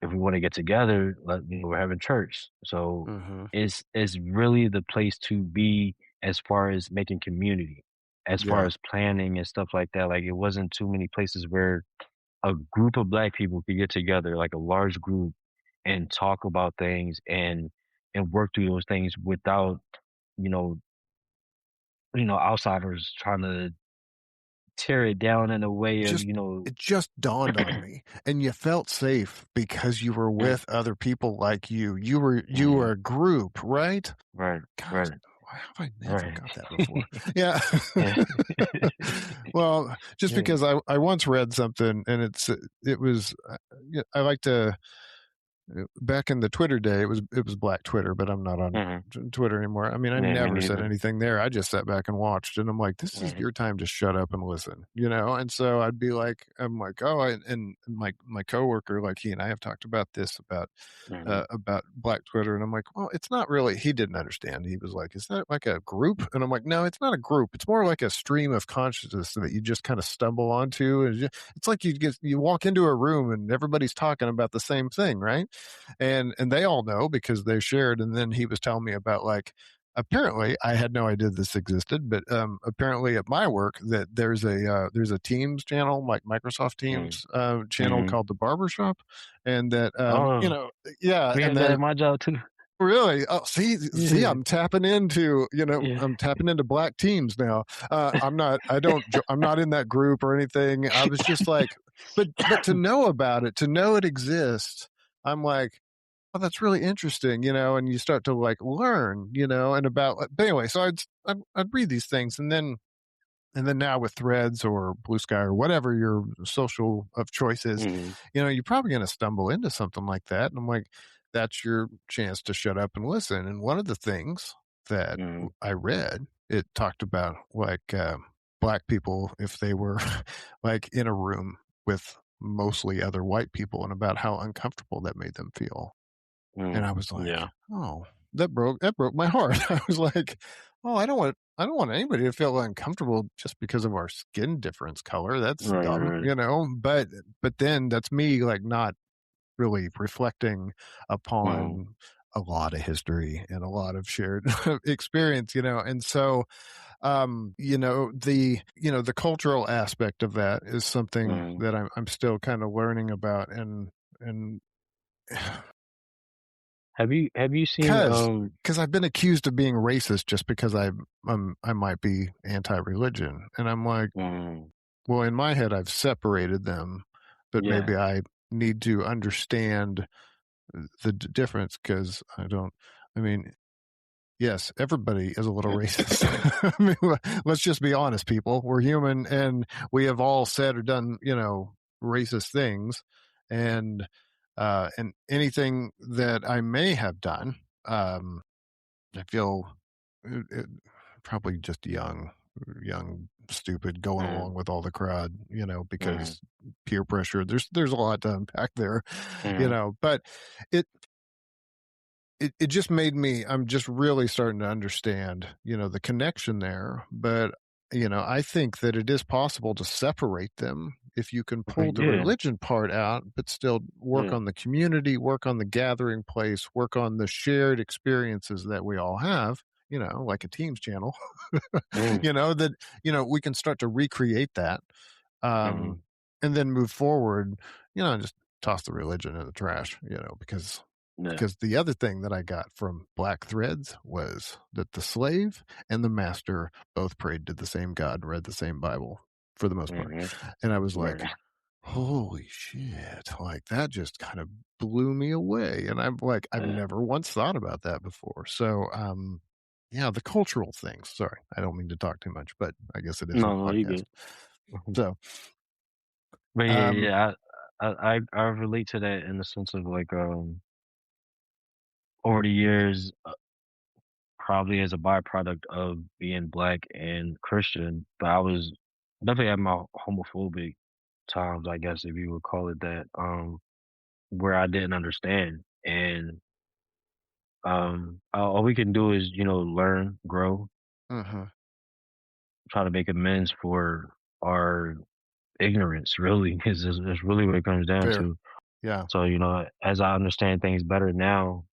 if we want to get together, we're having church. So Hmm. it's really the place to be as far as making community, as far Yeah. as planning and stuff like that. Like it wasn't too many places where a group of black people could get together, like a large group, and talk about things and work through those things without, you know, outsiders trying to tear it down in a way of, Just it just dawned on me, and you felt safe because you were mm, with other people like you. You were mhm, a group, right? right, Gosh, right, how have I never right. got that before? Yeah. Yeah. Well, just Yeah. because I once read something and it was yeah, I like to back in the Twitter day, it was Black Twitter, but I'm not on Mhm. Twitter anymore. I mean, I Yeah, me never said neither. anything there. I just sat back and watched, and I'm like, this is Mhm, your time to shut up and listen, you know. And so I'd be like, I'm like, oh, and my coworker, like he and I have talked about this mhm, about Black Twitter, and I'm like, well, it's not really. He didn't understand. He was like, is that like a group? And I'm like, no, it's not a group. It's more like a stream of consciousness that you just kind of stumble onto, and it's like you walk into a room and everybody's talking about the same thing, right? And they all know because they shared. And then he was telling me about like apparently I had no idea this existed, but apparently at my work that there's a Teams channel like Microsoft mhm, Teams channel mhm. called the Barbershop, and that Oh, yeah, we and have that then at my job too. really? Oh, see, Yeah. I'm tapping into, Yeah. I'm tapping into black teams now. I'm not, I don't, I'm not in that group or anything. I was just like, but to know about it, to know it exists, I'm like, oh, that's really interesting, and you start to like learn, and about, but anyway, so I'd read these things and then now with Threads or Blue Sky or whatever your social of choice is, Mhm, you're probably going to stumble into something like that. And I'm like, that's your chance to shut up and listen. And one of the things that mhm, I read, it talked about like black people, if they were like in a room with mostly other white people and about how uncomfortable that made them feel. And mhm. I was like, Yeah. "Oh, that broke my heart." I was like, "Oh, I don't want anybody to feel uncomfortable just because of our skin difference color. That's Right, dumb, right. But then that's me like not really reflecting Mhm, upon a lot of history and a lot of shared experience, and so the cultural aspect of that is something mhm. that I'm still kind of learning about and Have you seen, Because because I've been accused of being racist just because I might be anti-religion, and I'm like, mhm, well, in my head, I've separated them, but yeah. maybe I need to understand the difference because I don't. I mean, yes, everybody is a little racist. I mean, let's just be honest, people. We're human, and we have all said or done, racist things, and anything that I may have done. I feel probably just young, stupid, going Mhm, along with all the crowd, mhm, because peer pressure. There's a lot to unpack there, mhm. but it it just made me. I'm just really starting to understand, the connection there. But I think that it is possible to separate them if you can Okay, pull the yeah, religion part out, but still work yeah. on the community, work on the gathering place, work on the shared experiences that we all have. Like a Teams channel, Mhm, that we can start to recreate that, mhm, um, and then move forward. Just toss the religion in the trash. yeah. Because the other thing that I got from Black Threads was that the slave and the master both prayed to the same God and read the same Bible for the most part. Mhm, And I was like, right. holy shit. Like that just kind of blew me away. And I'm like, I've Yeah. never once thought about that before. So, yeah, the cultural things. Sorry, I don't mean to talk too much, but I guess it is a No, no, you podcast. good. Mhm. So, But yeah, um, yeah, I relate to that in the sense of like, over the years, probably as a byproduct of being black and Christian, but I was definitely had my homophobic times, I guess, if you would call it that, where I didn't understand. And all we can do is, learn, grow, Mhm. try to make amends for our ignorance, really, is really what it comes down Fair. to. Yeah. So, as I understand things better now,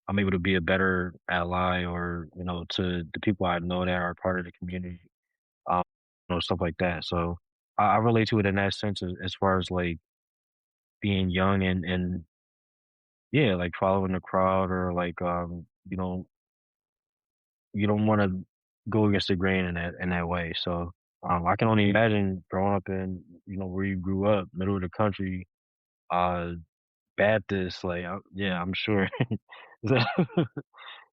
I'm able to be a better ally or, to the people I know that are part of the community, um, stuff like that. So I relate to it in that sense as far as like being young and yeah, like following the crowd or like, you don't want to go against the grain in that way. So I can only imagine growing up in, where you grew up, middle of the country, uh, Baptist, like, yeah, I'm sure. So,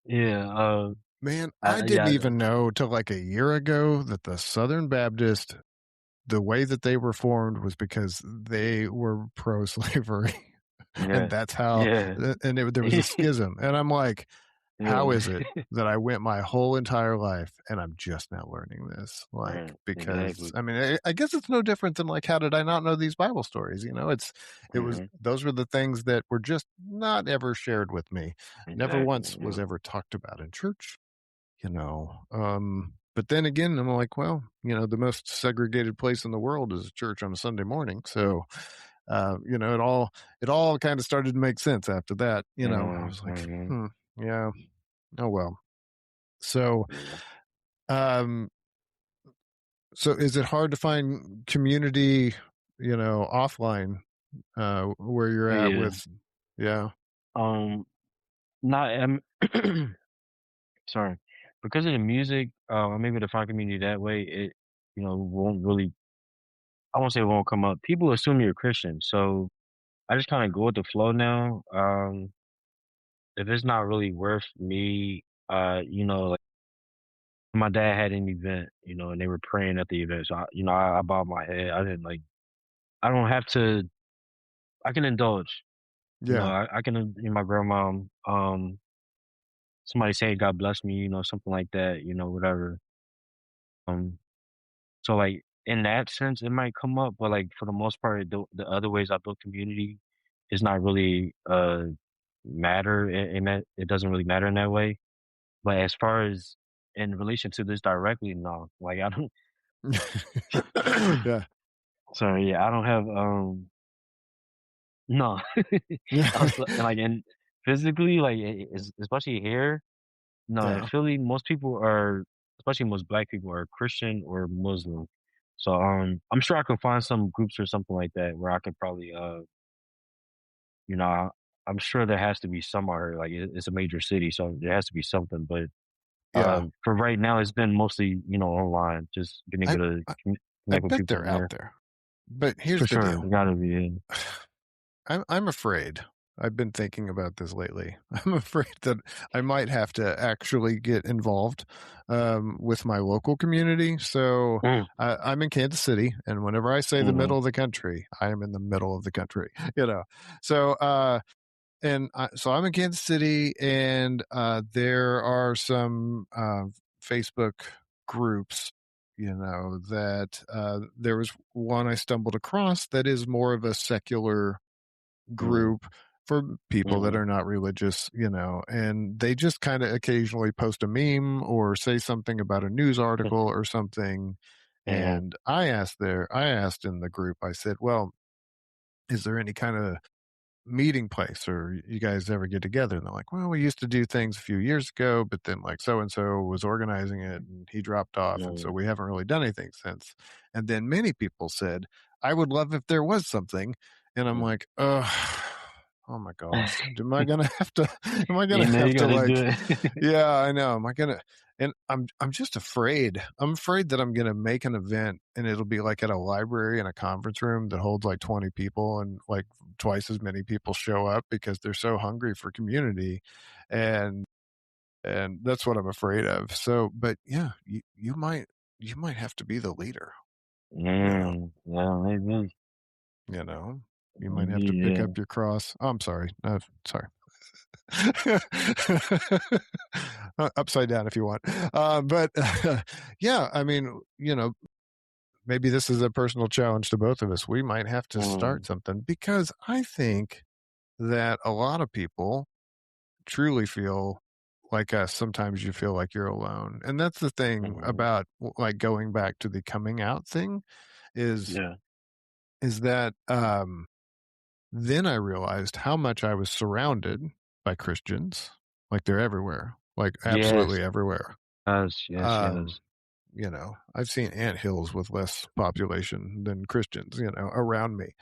yeah, Man, I didn't yeah, even know till like a year ago that the Southern Baptist, the way that they were formed was because they were pro-slavery, and yeah, that's how yeah, and there was a schism, and I'm like, how yeah, is it that I went my whole entire life and I'm just now learning this? Like, right, because exactly. I mean, I guess it's no different than like, how did I not know these Bible stories? It was Mhm, those were the things that were just not ever shared with me. Never exactly, once was yeah, ever talked about in church, but then again, I'm like, well, the most segregated place in the world is a church on a Sunday morning. So, it all kind of started to make sense after that. I mhm, was like, mhm, yeah, oh well. So, yeah, um, so is it hard to find community, offline, where you're at yeah, with, yeah, um, not, sorry, because of the music, I'm able to find community that way. It, won't really. I won't say it won't come up. People assume you're a Christian, so I just kind of go with the flow now. If it's not really worth me, like my dad had an event, and they were praying at the event, so I bowed my head. I didn't like. I don't have to. I can indulge. yeah. I can. My grandma, somebody say God bless me, something like that, whatever. Um, so like in that sense, it might come up, but like for the most part, the other ways I build community is not really matter in that it doesn't really matter in that way. But as far as in relation to this directly, no. Like I don't Yeah. sorry, yeah, I don't have no. And like and physically, like especially here, no, in Yeah. Philly, most people are especially most black people are Christian or Muslim. So I'm sure I can find some groups or something like that where I could probably you know, I, I'm sure there has to be somewhere like it's a major city, so there has to be something. But Yeah. for right now, it's been mostly online, just being I, able to I, I connect with bet people they're from out there. there, but For here's the sure, deal. gotta be. Yeah. I'm afraid. I've been thinking about this lately. I'm afraid that I might have to actually get involved with my local community. So Mm, I'm in Kansas City, and whenever I say the mhm, middle of the country, I am in the middle of the country. You know, so so I'm in Kansas City, and there are some Facebook groups. That there was one I stumbled across that is more of a secular mhm, group for people that mhm, are not religious, and they just kind of occasionally post a meme or say something about a news article or something. mhm, And I asked in the group, I said, well, is there any kind of meeting place or you guys ever get together? And they're like, well, we used to do things a few years ago, but then like so and so was organizing it and he dropped off. And so mhm, we haven't really done anything since. And then many people said, I would love if there was something. And I'm mhm. like, oh my gosh, am I gonna have to? Am I You gonna know have you to gotta do like? it. Yeah, I know. Am I gonna? And I'm just afraid. I'm afraid that I'm gonna make an event and it'll be like at a library in a conference room that holds like 20 people and like twice as many people show up because they're so hungry for community, and that's what I'm afraid of. So, but yeah, you might have to be the leader. You know, Yeah, maybe, you know, you might have maybe, to pick yeah. up your cross. Oh, I'm sorry. Sorry. Upside down if you want. But yeah, I mean, maybe this is a personal challenge to both of us. We might have to start something, because I think that a lot of people truly feel like us. Sometimes you feel like you're alone. And that's the thing Mhm. about, like, going back to the coming out thing is Yeah. that then I realized how much I was surrounded by Christians. Like, they're everywhere, like Yes. absolutely everywhere. Yes, yes, Um, yes. I've seen anthills with less population than Christians, around me.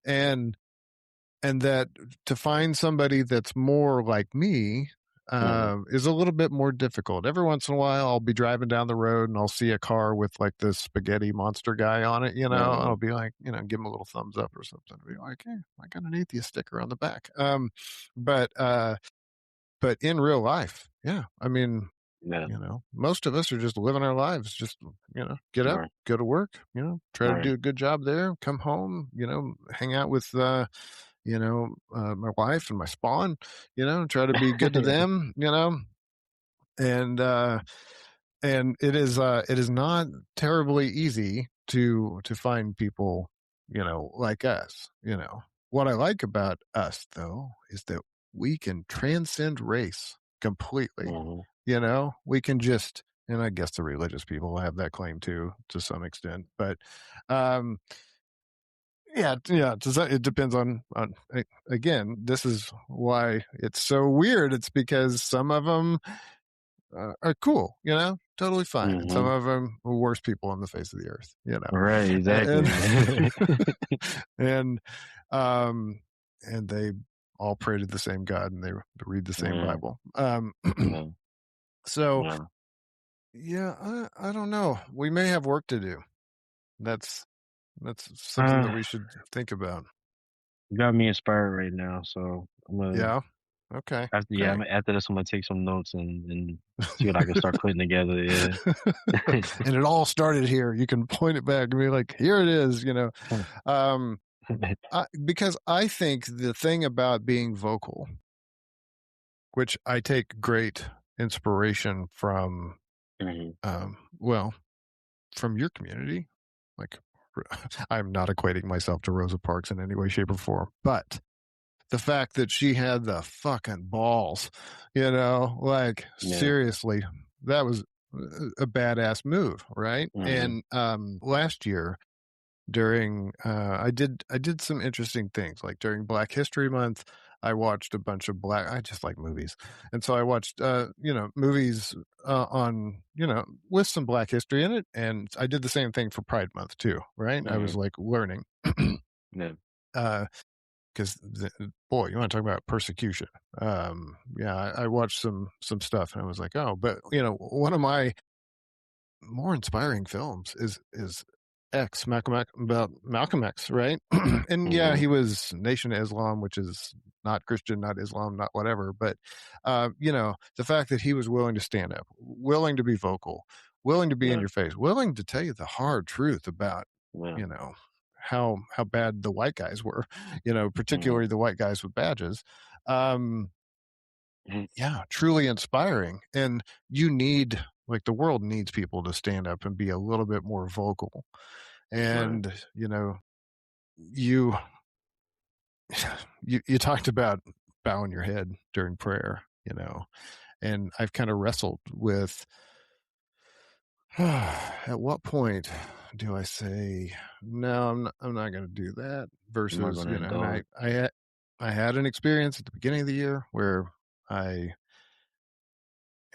And that to find somebody that's more like me Mhm. is a little bit more difficult. Every once in a while, I'll be driving down the road and I'll see a car with like this spaghetti monster guy on it. I'll Mhm. be like, give him a little thumbs up or something. I'll be like, hey, I got an atheist sticker on the back. But in real life, yeah, I mean, Yeah. most of us are just living our lives. Just get up, Right. go to work. Try to Right. do a good job there. Come home. Hang out with my wife and my spawn, try to be good to them, and it is not terribly easy to find people, like us. What I like about us, though, is that we can transcend race completely. Mhm. We can just, and I guess the religious people have that claim too, to some extent, but um yeah, yeah. It depends on again. This is why it's so weird. It's because some of them are cool, totally fine, and some Mhm. of them are worst people on the face of the earth, Right, and exactly. and um and they all pray to the same God, and they read the same Mm, Bible. yeah, So yeah. yeah, I don't know. We may have work to do. That's something that Uh, we should think about. you got me inspired right now, so I'm gonna Yeah. Okay. Great. after this, I'm gonna take some notes and see what I can start putting together, yeah. And it all started here. You can point it back and be like, here it is, Um, because I think the thing about being vocal, which I take great inspiration from, Mhm, well, from your community, like, I'm not equating myself to Rosa Parks in any way, shape, or form, but the fact that she had the fucking balls, like, yeah, seriously, that was a badass move, right? mhm, And last year during I did some interesting things, like during Black History Month. I watched a bunch of I just like movies, and so I watched movies on, with some Black history in it, and I did the same thing for Pride Month too, right? I was mhm, like learning. yeah, uh because boy, you want to talk about persecution. Yeah, I watched some stuff and I was like, oh, but one of my more inspiring films is X, about Malcolm X, right? And yeah, mhm, he was Nation of Islam, which is not Christian, not Islam, not whatever. But the fact that he was willing to stand up, willing to be vocal, willing to be in yeah, your face, willing to tell you the hard truth about, yeah, you know, how bad the white guys were, mhm, particularly the white guys with badges. Um, mhm, yeah, truly inspiring. And you need, like, the world needs people to stand up and be a little bit more vocal. right, And you you talked about bowing your head during prayer, and I've kind of wrestled with, at what point do I say no, I'm not going to do that, I'm not versus, gonna and indulge. I had an experience at the beginning of the year where I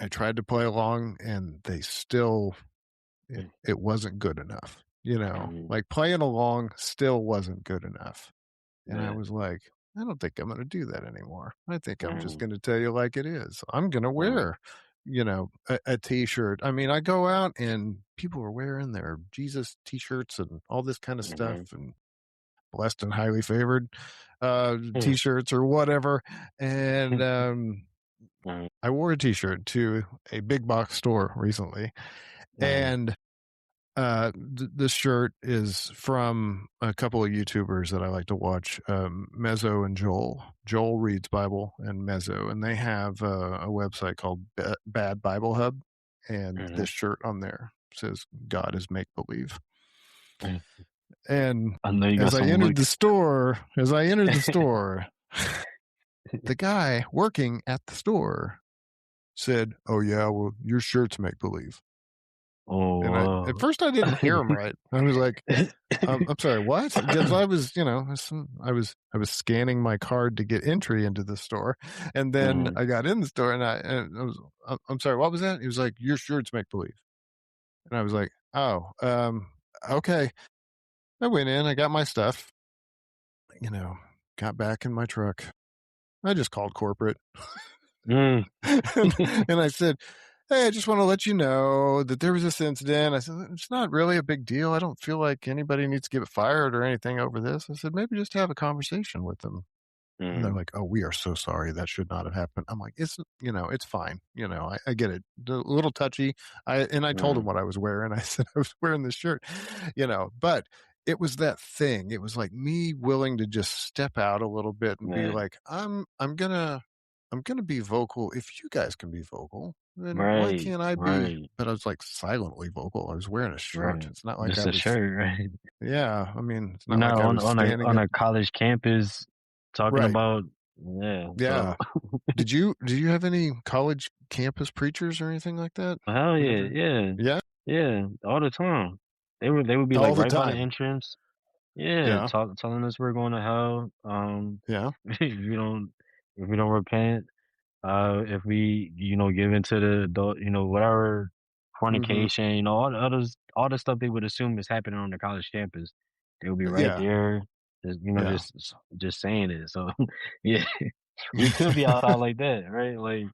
I tried to play along, and they still, Mm, it wasn't good enough, mhm, like, playing along still wasn't good enough. And I yeah, was like, I don't think I'm going to do that anymore. I think I'm just mhm, going to tell you like it is. I'm going to mhm, wear, a t-shirt. I mean, I go out and people are wearing their Jesus t-shirts and all this kind of stuff, mhm, and blessed and highly favored mm, t-shirts or whatever. And mhm, I wore a t-shirt to a big box store recently, mhm, and this shirt is from a couple of YouTubers that I like to watch, Mezzo and Joel. Joel reads Bible, and Mezzo, and they have a website called Bad Bible Hub, and mhm, this shirt on there says God is make believe. I And know you got some looks. as I entered the store, the guy working at the store said, "Oh yeah, well your shirt's make believe." And at Oh, first I didn't hear him right. I was like, I'm sorry, what?" Because I was, I was scanning my card to get entry into the store, and then Mhm, I got in the store, and I was, I'm sorry, what was that?" He was like, "Your shirt's make believe," and I was like, "Oh, okay." I went in, I got my stuff, you know, got back in my truck. I just called corporate. mm, and, and I said, "Hey, I just want to let you know that there was this incident." I said, "It's not really a big deal. I don't feel like anybody needs to get fired or anything over this." I said, "Maybe just have a conversation with them." And they're mm, like, "Oh, we are so sorry. That should not have happened." I'm like, it's fine. I get it. A little touchy. I told him mm, what I was wearing. I said I was wearing this shirt, but it was that thing. It was like me willing to just step out a little bit and be yeah, like, I'm gonna be vocal. If you guys can be vocal, then why right, can't I be? right, But I was like silently vocal. I was wearing a shirt. right. It's not like Just I a was. shirt, right? Yeah, I mean, it's You're not not like I on was on a standing on at. a college campus talking Right. about yeah, Yeah. so Did you have any college campus preachers or anything like that? hell yeah, Whenever. yeah, Yeah, yeah, all the time. They would be like all the right by the time. entrance. Yeah, Yeah, telling us we're going to hell. yeah. If we don't repent, if we give into the adult, whatever Mhm. fornication, all the stuff they would assume is happening on the college campus, they would be right Yeah, there, just yeah. just saying it. So yeah, we could be outside like that, right? Like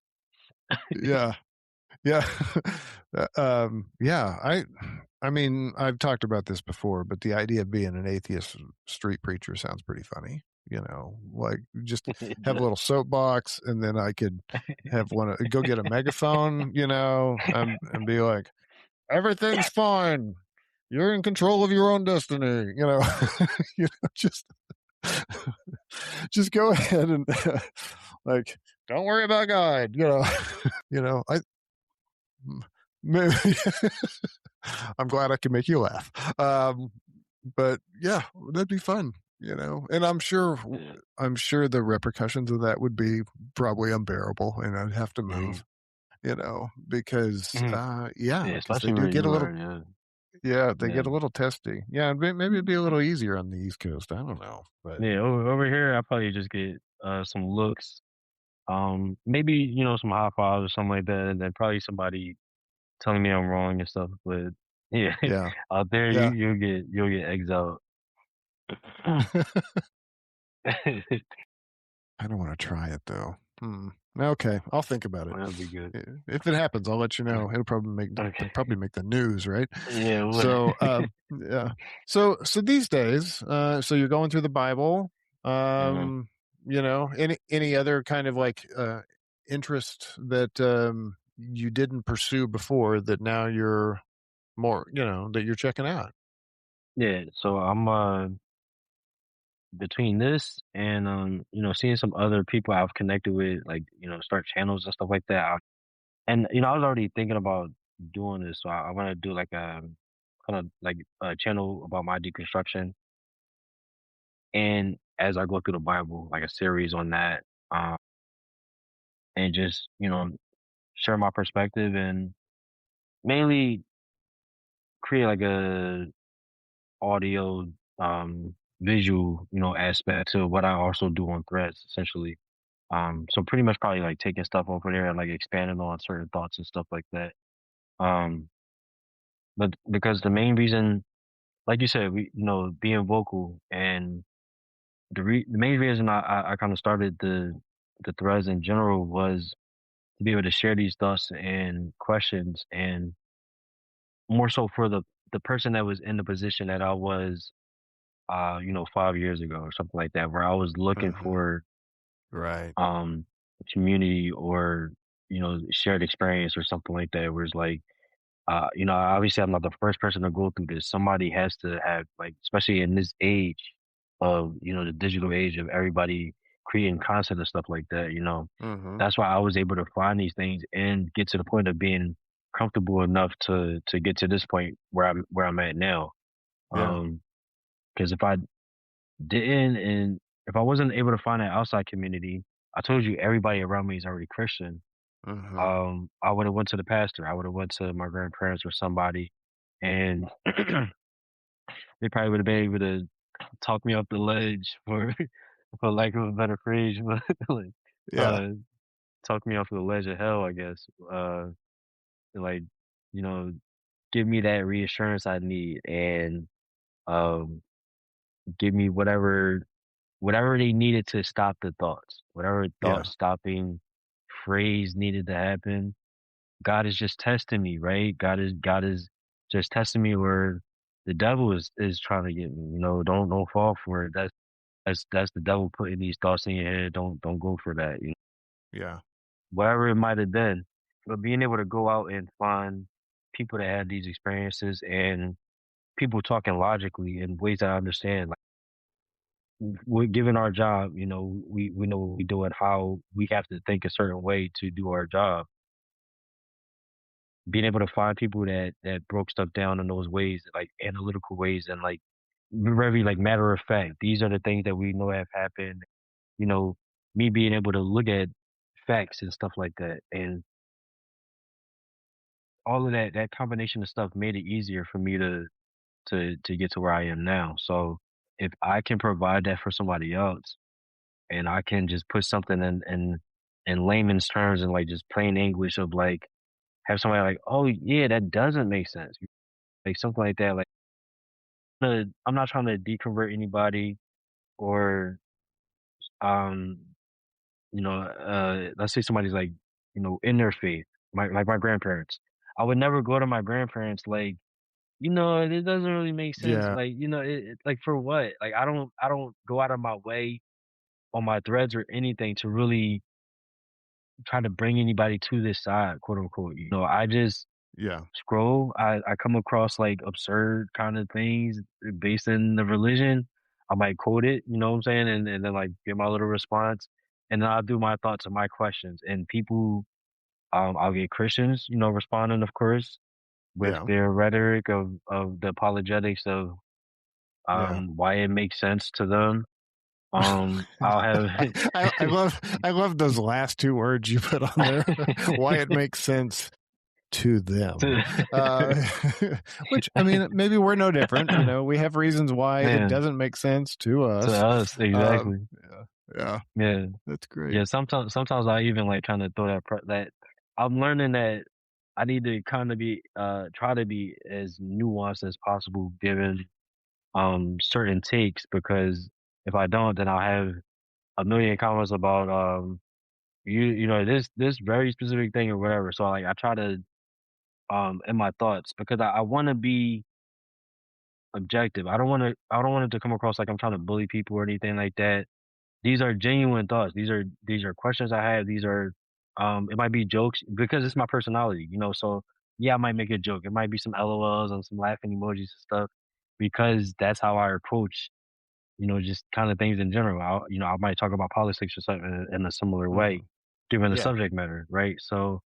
Yeah, yeah. Yeah, I mean, I've talked about this before, but the idea of being an atheist street preacher sounds pretty funny, like, just have a little soapbox, and then I could have go get a megaphone, and be like, "Everything's fine. You're in control of your own destiny," just just go ahead and like, "Don't worry about God," I maybe I'm glad I can make you laugh. But yeah, that'd be fun, and yeah. I'm sure the repercussions of that would be probably unbearable, and I'd have to Mhm, move, because mhm. Yeah, because they especially do where get a you little. are, yeah, Yeah, they yeah. get a little testy. Yeah, maybe it'd be a little easier on the East Coast. I don't know, but Yeah, over here, I probably just get some looks, maybe some high fives or something like that, and then probably somebody telling me I'm wrong and stuff. But yeah, yeah, out there yeah. you'll get exiled. I don't want to try it though. Okay, I'll think about it. That'll be good. If it happens, I'll let you know. It'll Okay. probably make the news, right? Yeah. So, yeah. So these days, so you're going through the Bible. Mhm. Any other kind of like interest that you didn't pursue before that now you're more, that you're checking out. Yeah. So I'm between this and seeing some other people I've connected with, like start channels and stuff like that. And I was already thinking about doing this, so I want to do like a kind of like a channel about my deconstruction, and as I go through the Bible, like a series on that, and just share my perspective and mainly create like a audio, visual, aspect to what I also do on Threads, essentially. So pretty much probably like taking stuff over there and like expanding on certain thoughts and stuff like that. Um, but because the main reason, like you said, being vocal and the main reason I kind of started the Threads in general was to be able to share these thoughts and questions, and more so for the person that was in the position that I was 5 years ago or something like that, where I was looking Hmm. for Right. um community or shared experience or something like that, where it's like obviously I'm not the first person to go through this. Somebody has to have, like, especially in this age of the digital age of everybody creating content and stuff like that, Hmm. that's why I was able to find these things and get to the point of being comfortable enough to get to this point where I'm at now. Yeah. Because if I didn't, and if I wasn't able to find an outside community, I told you everybody around me is already Christian. Mhm. I would have went to the pastor. I would have went to my grandparents or somebody, and they probably would have been able to talk me off the ledge for for lack of a better phrase, but like Yeah. uh talk me off the ledge of hell, I guess. Like, you know, give me that reassurance I need and um give me whatever they needed to stop the thoughts. Whatever thought Yeah. stopping phrase needed to happen. God is just testing me, right? God is just testing me where the devil is trying to get me. Don't fall for it. That's the devil putting these thoughts in your head. Don't go for that. Yeah. Whatever it might have been, but being able to go out and find people that had these experiences and people talking logically in ways that I understand. Like, we're given our job, we know what we do and how we have to think a certain way to do our job. Being able to find people that broke stuff down in those ways, like analytical ways, and like very like matter of fact. These are the things that we know have happened. You know, me being able to look at facts and stuff like that, and all of that combination of stuff made it easier for me to get to where I am now. So if I can provide that for somebody else, and I can just put something in layman's terms and like just plain English of like have somebody like, oh yeah, that doesn't make sense, like something like that. Like, I'm not trying to deconvert anybody or um let's say somebody's like in their faith, my grandparents. I would never go to my grandparents like, it doesn't really make sense. Yeah. Like, like for what? Like, I don't go out of my way on my threads or anything to really try to bring anybody to this side, quote unquote. I just Yeah. scroll. I come across like absurd kind of things based in the religion. I might quote it, you know what I'm saying, and then like give my little response, and then I'll do my thoughts and my questions. And people, I'll get Christians, responding, of course, with Yeah. their rhetoric of the apologetics of Yeah. why it makes sense to them. I'll have I love those last two words you put on there. Why it makes sense to them. Uh, which I mean, maybe we're no different. We have reasons why it man, doesn't make sense to to us. us exactly. Yeah. Yeah. Yeah, That's great. yeah. Sometimes I even like kind of throw that. I'm learning that I need to kind of be try to be as nuanced as possible given certain takes, because if I don't, then I'll have a million comments about this very specific thing or whatever. So like I try to in my thoughts, because I want to be objective. I don't want it to come across like I'm trying to bully people or anything like that. These are genuine thoughts. These are questions I have. These are it might be jokes because it's my personality, So yeah, I might make a joke. It might be some LOLs and some laughing emojis and stuff because that's how I approach, just kind of things in general. I might talk about politics or something in a similar way, Mhm. given the Yeah. subject matter, right? So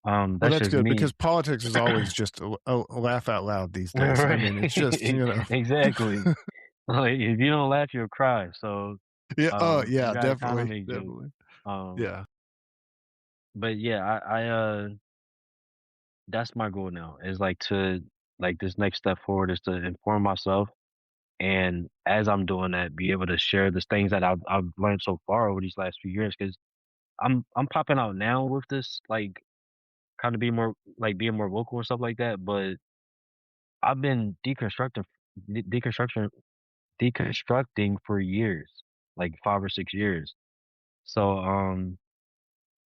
Well, that's that's just good because me. politics is always just a laugh out loud these days. I Right. mean, it's just, Exactly. Like if you don't laugh, you'll cry. So yeah. Oh, you yeah, gotta kind of definitely. make jokes. Definitely. Um, Yeah. but yeah, that's my goal now is like to like this next step forward is to inform myself, and as I'm doing that, be able to share the things that I've learned so far over these last few years. Because I'm popping out now with this like kind of being more vocal and stuff like that. But I've been deconstruction deconstructing for years, like 5 or 6 years. So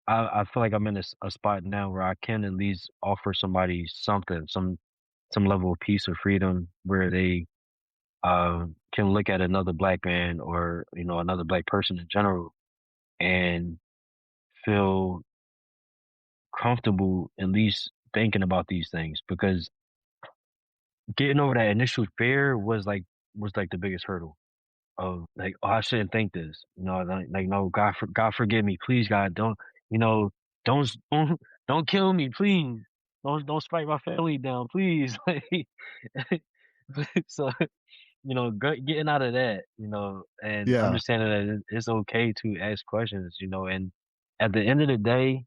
I feel like I'm in a spot now where I can at least offer somebody something, some level of peace or freedom where they can look at another black man or another black person in general and feel comfortable at least thinking about these things, because getting over that initial fear was like the biggest hurdle of like, oh, I shouldn't think this, like no, God forgive me, please, God, don't, you know don't kill me, please, don't strike my family down, please. Like So, getting out of that, and Yeah. understanding that it's okay to ask questions, and at the end of the day,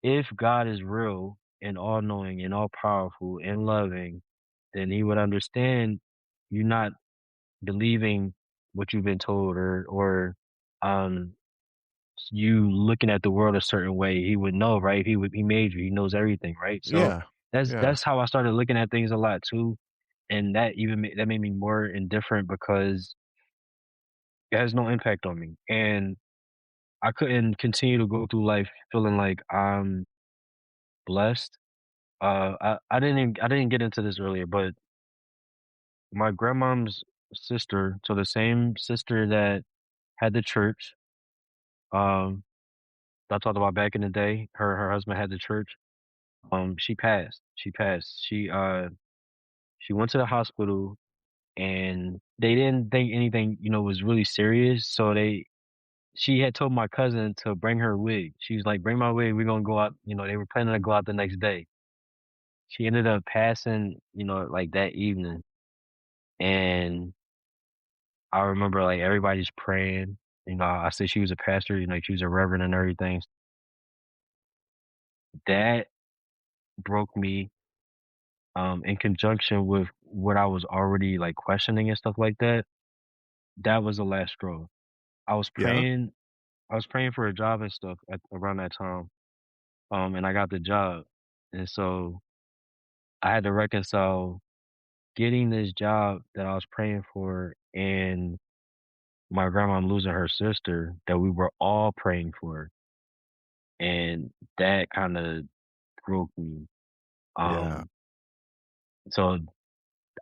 if God is real and all knowing and all powerful and loving, then he would understand you not believing what you've been told, or um you looking at the world a certain way. He would know, right? He made you, he knows everything, right? So Yeah. that's Yeah. that's how I started looking at things a lot too. And that made me more indifferent because it has no impact on me. And I couldn't continue to go through life feeling like I'm blessed. I didn't get into this earlier, but my grandmom's sister, so the same sister that had the church, um, that I talked about back in the day, her husband had the church. She passed. She passed. She went to the hospital and they didn't think anything, was really serious. So she had told my cousin to bring her wig. She was like, "Bring my wig. We're gonna go out." They were planning to go out the next day. She ended up passing, like that evening. And I remember like everybody's praying. I said she was a pastor, she was a reverend and everything. That broke me, in conjunction with what I was already like questioning and stuff like that. That was the last straw. I was Yeah. praying I was praying for a job and stuff around that time. And I got the job. And so I had to reconcile getting this job that I was praying for and my grandma losing her sister that we were all praying for. And that kind of broke me. Yeah. Um, so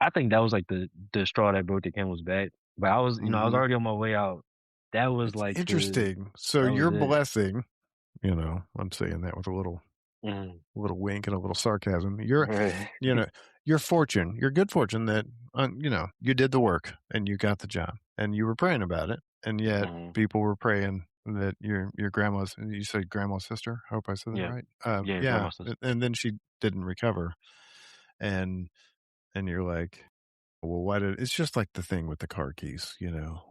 I think that was like the straw that broke the camel's back. But I was Hmm. already on my way out. That was It's like interesting. So that was your it. blessing, I'm saying that with Mhm. a little wink and a little sarcasm. Your, Right. you know, your fortune, your good fortune that, you did the work and you got the job and you were praying about it. And yet Mhm. people were praying that your grandma's, you said grandma's sister. I hope I said that Yeah. right. Yeah, Yeah. grandma sister. And then she didn't recover. And, and you're like, well, why did it's just like the thing with the car keys,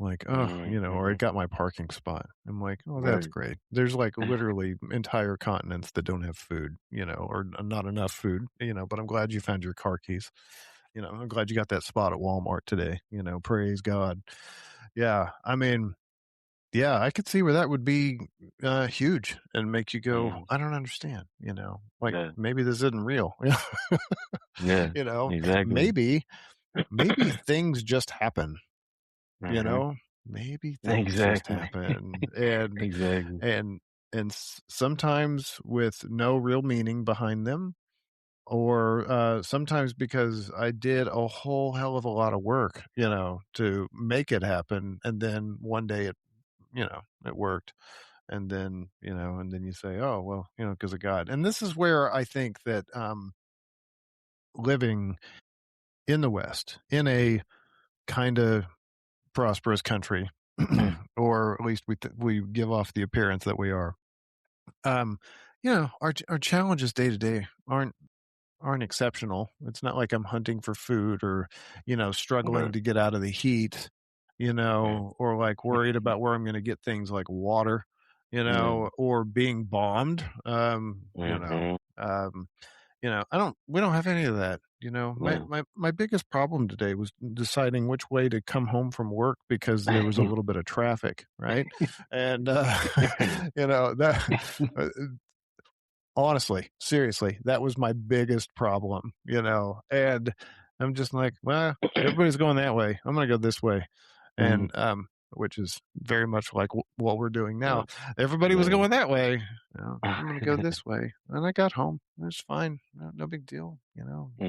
like, oh, Mhm, or I mhm. got my parking spot. I'm like, oh, that's Right. great. There's like literally entire continents that don't have food, or not enough food, but I'm glad you found your car keys. I'm glad you got that spot at Walmart today, praise God. Yeah. I mean, yeah, I could see where that would be huge and make you go, Mhm. I don't understand, like Yeah. maybe this isn't real. Yeah. you know, Exactly. maybe maybe things just happen, you Mhm. know? Maybe things just Exactly. happen, and Exactly. and sometimes with no real meaning behind them, or, sometimes because I did a whole hell of a lot of work, to make it happen, and then one day it worked, and then you say, "Oh, well, because of God." And this is where I think that, living in the West, in a kinda prosperous country, Mm, or at least we give off the appearance that we are. Um, our challenges day to day aren't exceptional. It's not like I'm hunting for food or struggling right. to get out of the heat, Mm, or like worried about where I'm going to get things like water, mm, or being bombed. mhm, I don't we don't have any of that. My yeah. my biggest problem today was deciding which way to come home from work because there was a little bit of traffic, right? And that uh, honestly, seriously, that was my biggest problem, And I'm just like, well, everybody's going that way. I'm going to go this way. Mhm, And which is very much like what we're doing yeah, now. Everybody was yeah. going that way. I'm going to go this way. And I got home. It was fine. No big deal.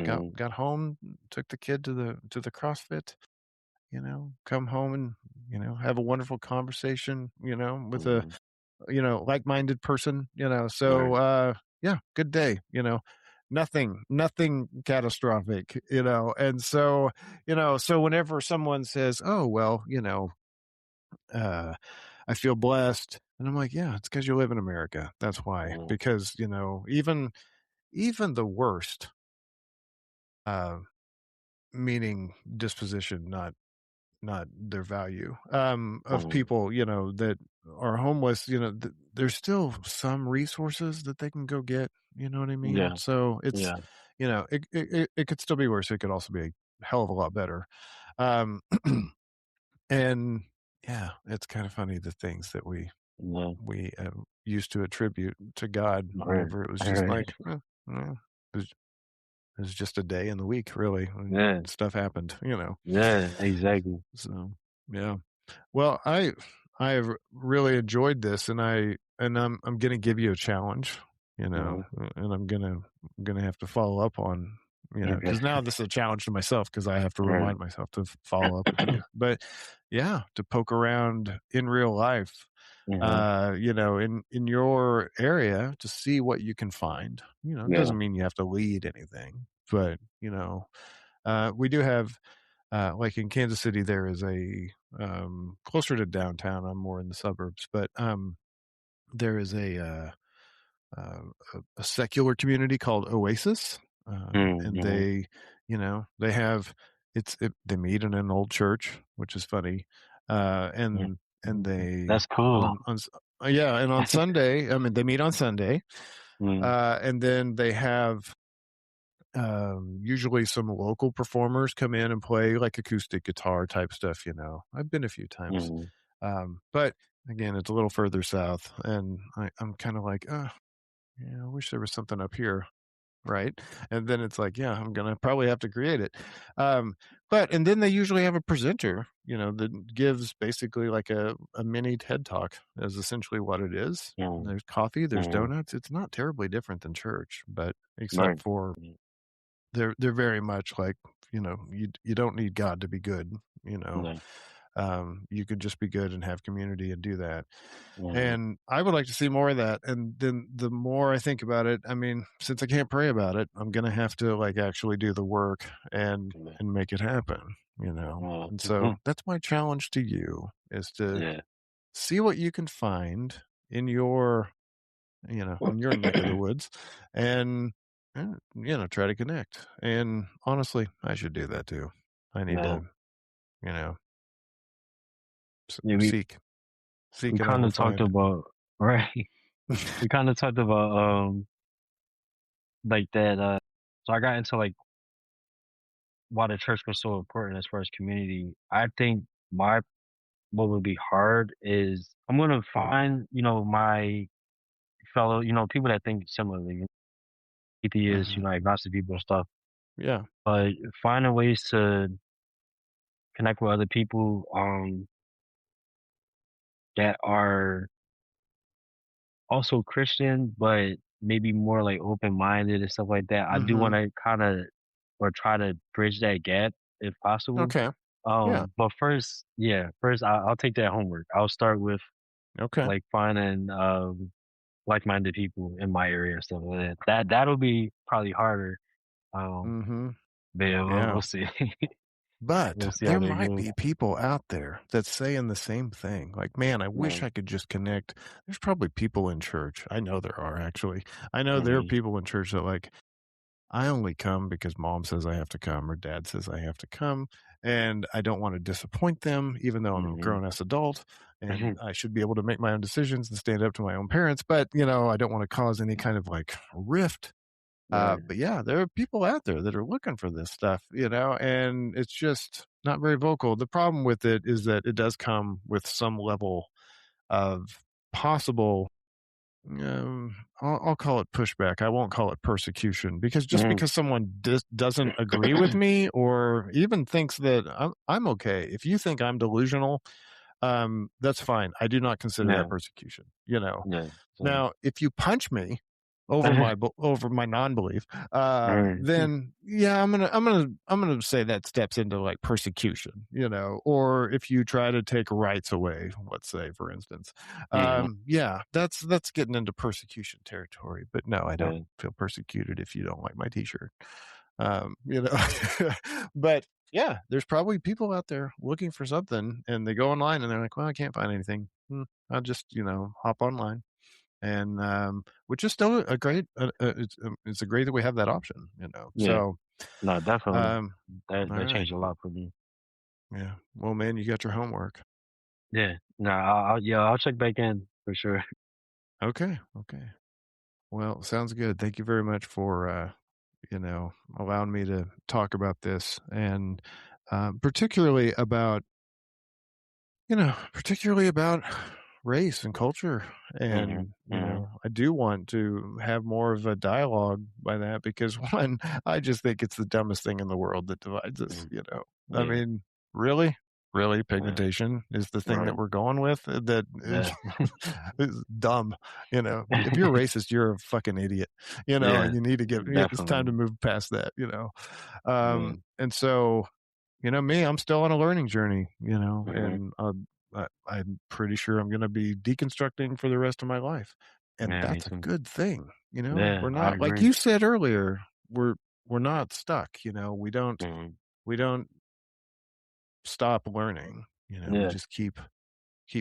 Got Mhm, got home, took the kid to the CrossFit. Come home and have a wonderful conversation. With a mhm, like-minded person. So right. yeah, good day. Nothing catastrophic. And so so whenever someone says, oh well, uh I feel blessed. And I'm like, yeah, it's because you live in America. That's why. Mhm, Because, even the worst, uh, meaning disposition, not their value, of Mhm. people, that are homeless, there's still some resources that they can go get, you know what I mean? Yeah. So it's, Yeah. it could still be worse. It could also be a hell of a lot better. Um, and yeah, it's kind of funny the things that Yeah. we used to attribute to God Right. whenever it was just Right. like, eh, it was just a day in the week, really, when Yeah. stuff happened, Yeah. Exactly. So, yeah. Well, I have really enjoyed this, and I'm gonna give you a challenge, Mhm. and I'm gonna have to follow up on, Okay. because now this is a challenge to myself because I have to Right. remind myself to follow up with you. But yeah, to poke around in real life, Mhm. in your area to see what you can find. It Yeah. doesn't mean you have to lead anything, but we do have like in Kansas City, there is closer to downtown. I'm more in the suburbs, but there is uh, a secular community called Oasis, and Mhm. they have they meet in an old church, which is funny, Yeah. and they That's cool. yeah, and on Sunday, I mean, they meet on Sunday, Mm. and then they have usually some local performers come in and play like acoustic guitar type stuff. I've been a few times, Mhm. but again, it's a little further south, and I'm kind of like, oh, yeah, I wish there was something up here, right? And then it's like, yeah, I'm gonna probably have to create it. Um, but and then they usually have a presenter, that gives basically like a mini TED talk, is essentially what it is. Mhm. There's coffee, there's Mhm. donuts. It's not terribly different than church, but except Right. for Mm. they're very much like, you don't need God to be good, you know. Yeah. You could just be good and have community and do that. Mhm. And I would like to see more of that. And then the more I think about it, I mean, since I can't pray about it, I'm gonna have to like actually do the work and Yeah. and make it happen. And so Mhm. that's my challenge to you, is to Yeah. see what you can find in your neck of the woods, and try to connect. And honestly, I should do that too. I need Yeah. to, you know, Yeah. We seek and I kind will of talked find. about right. We kind of talked about like that. So I got into like why the church was so important as far as community. I think my what would be hard is I'm gonna find my fellow people that think similarly, atheists, Hmm. agnostic people and stuff. Yeah. But finding ways to connect with other people that are also Christian, but maybe more like open minded and stuff like that. I do want Hmm. to kind of or try to bridge that gap if possible. Okay. Yeah. But first, yeah, first I'll take that homework. I'll start with Okay. like finding like minded people in my area and stuff like that. That'll be probably harder. Um, Hmm. but yeah, we'll Yeah. see. We'll But see how there they might go. be people out there that's saying the same thing. Like, man, I wish Right. I could just connect. There's probably people in church. I know there are, actually. I know there are Mhm. people in church that like, I only come because mom says I have to come or dad says I have to come. And I don't want to disappoint them, even though I'm a Mhm. grown ass adult and I should be able to make my own decisions and stand up to my own parents. But I don't want to cause any kind of like rift. Right. But yeah, there are people out there that are looking for this stuff, and it's just not very vocal. The problem with it is that it does come with some level of possible, I'll call it pushback. I won't call it persecution, because just Mhm. because someone doesn't agree with me or even thinks that I'm okay, if you think I'm delusional, that's fine. I do not consider that Yeah. persecution. Yeah. So. Now, if you punch me over my non-belief, Right. then yeah, I'm gonna say that steps into like persecution. Or if you try to take rights away, let's say, for instance, Mhm. yeah, that's getting into persecution territory. But no, I don't Yeah. feel persecuted if you don't like my T-shirt. um, you know, but yeah, there's probably people out there looking for something, and they go online and they're like, well, I can't find anything. I'll just, hop online. And which is still a great, it's a great that we have that option. Yeah. So No, definitely. Um, all That right. changed a lot for me. Yeah. Well, man, you got your homework. Yeah. No, yeah, I'll check back in for sure. Okay. Okay. Well, sounds good. Thank you very much for, allowing me to talk about this and particularly about particularly about race and culture. Mhm. And, Mhm. I do want to have more of a dialogue by that because one, I just think it's the dumbest thing in the world that divides us, Mhm. I Yeah. mean, really? Really? Yeah. Pigmentation is the thing that Right. we're going with? That is, Yeah. is dumb. If you're racist, you're a fucking idiot, Yeah. and you need to it's time to Definitely. move past that. Yeah. And so me, I'm still on a learning journey, Mhm. and I'm pretty sure I'm going to be deconstructing for the rest of my life. And Yeah, me that's a too. good thing. Yeah, We're I not, like agree. you said earlier, we're not stuck. Mhm. We don't stop learning. We Yeah. just keep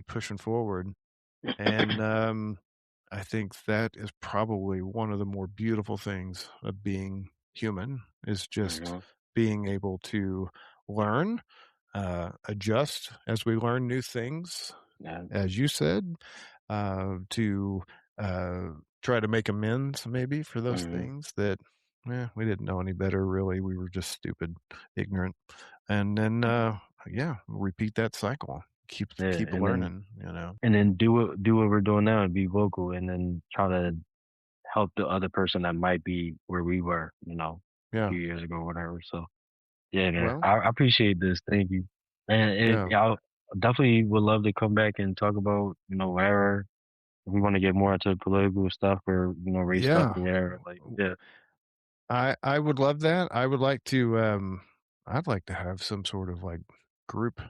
pushing forward. And I think that is probably one of the more beautiful things of being human is just Mhm. being able to learn, adjust as we learn new things, Yeah. as you said, to uh, try to make amends maybe for those Mhm. things that we didn't know any better. Really, we were just stupid, ignorant, and then yeah, repeat that cycle. Yeah, Keep learning. and then do what we're doing now and be vocal and then try to help the other person that might be where we were, a Yeah. few years ago or whatever. So yeah, man, Well, I appreciate this. Thank you. And yeah. I definitely would love to come back and talk about, whatever. If we want to get more into political stuff or, race stuff Yeah. or whatever. Like, yeah. I would love that. I'd like to have some sort of like group Yeah.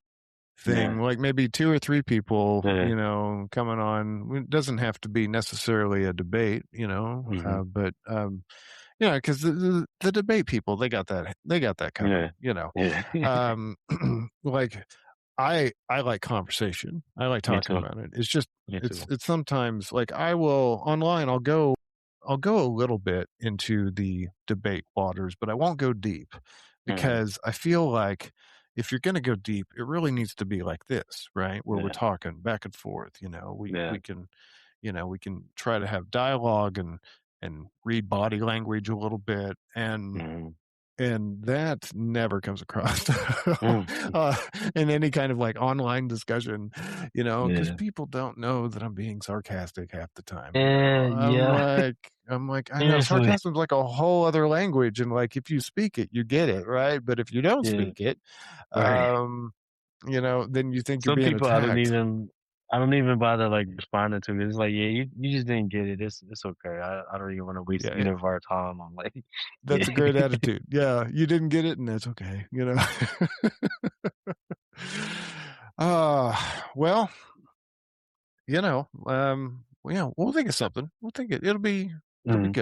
thing, like maybe 2 or 3 people, Yeah. coming on. It doesn't have to be necessarily a debate, Hmm. but because the debate people, they got that Yeah. coming, you know. Yeah. Um, like I like conversation. I like Me talking too. about it. It's just Me too. it's sometimes like I will online. I'll go a little bit into the debate waters, but I won't go deep Hmm. because I feel like if you're going to go deep, it really needs to be like this, right? Where we're Yeah. talking back and forth. We Yeah. we can, we can try to have dialogue and read body language a little bit, Hmm. and that never comes across Mm. uh, in any kind of like online discussion, because Yeah. people don't know that I'm being sarcastic half the time. I'm Yeah. like, I know Seriously. sarcasm is like a whole other language, and like if you speak it, you get it, right? But if you don't Yeah. speak it, Right. then you think you're Some being people attacked. I don't even bother like responding to it. It's like, yeah, you just didn't get it. It's okay. I don't even want to waste Yeah, either of our time on like, yeah. that's a great attitude. Yeah, you didn't get it, and that's okay. Well, well, yeah, we'll think of something. We'll think it'll be Mm. good.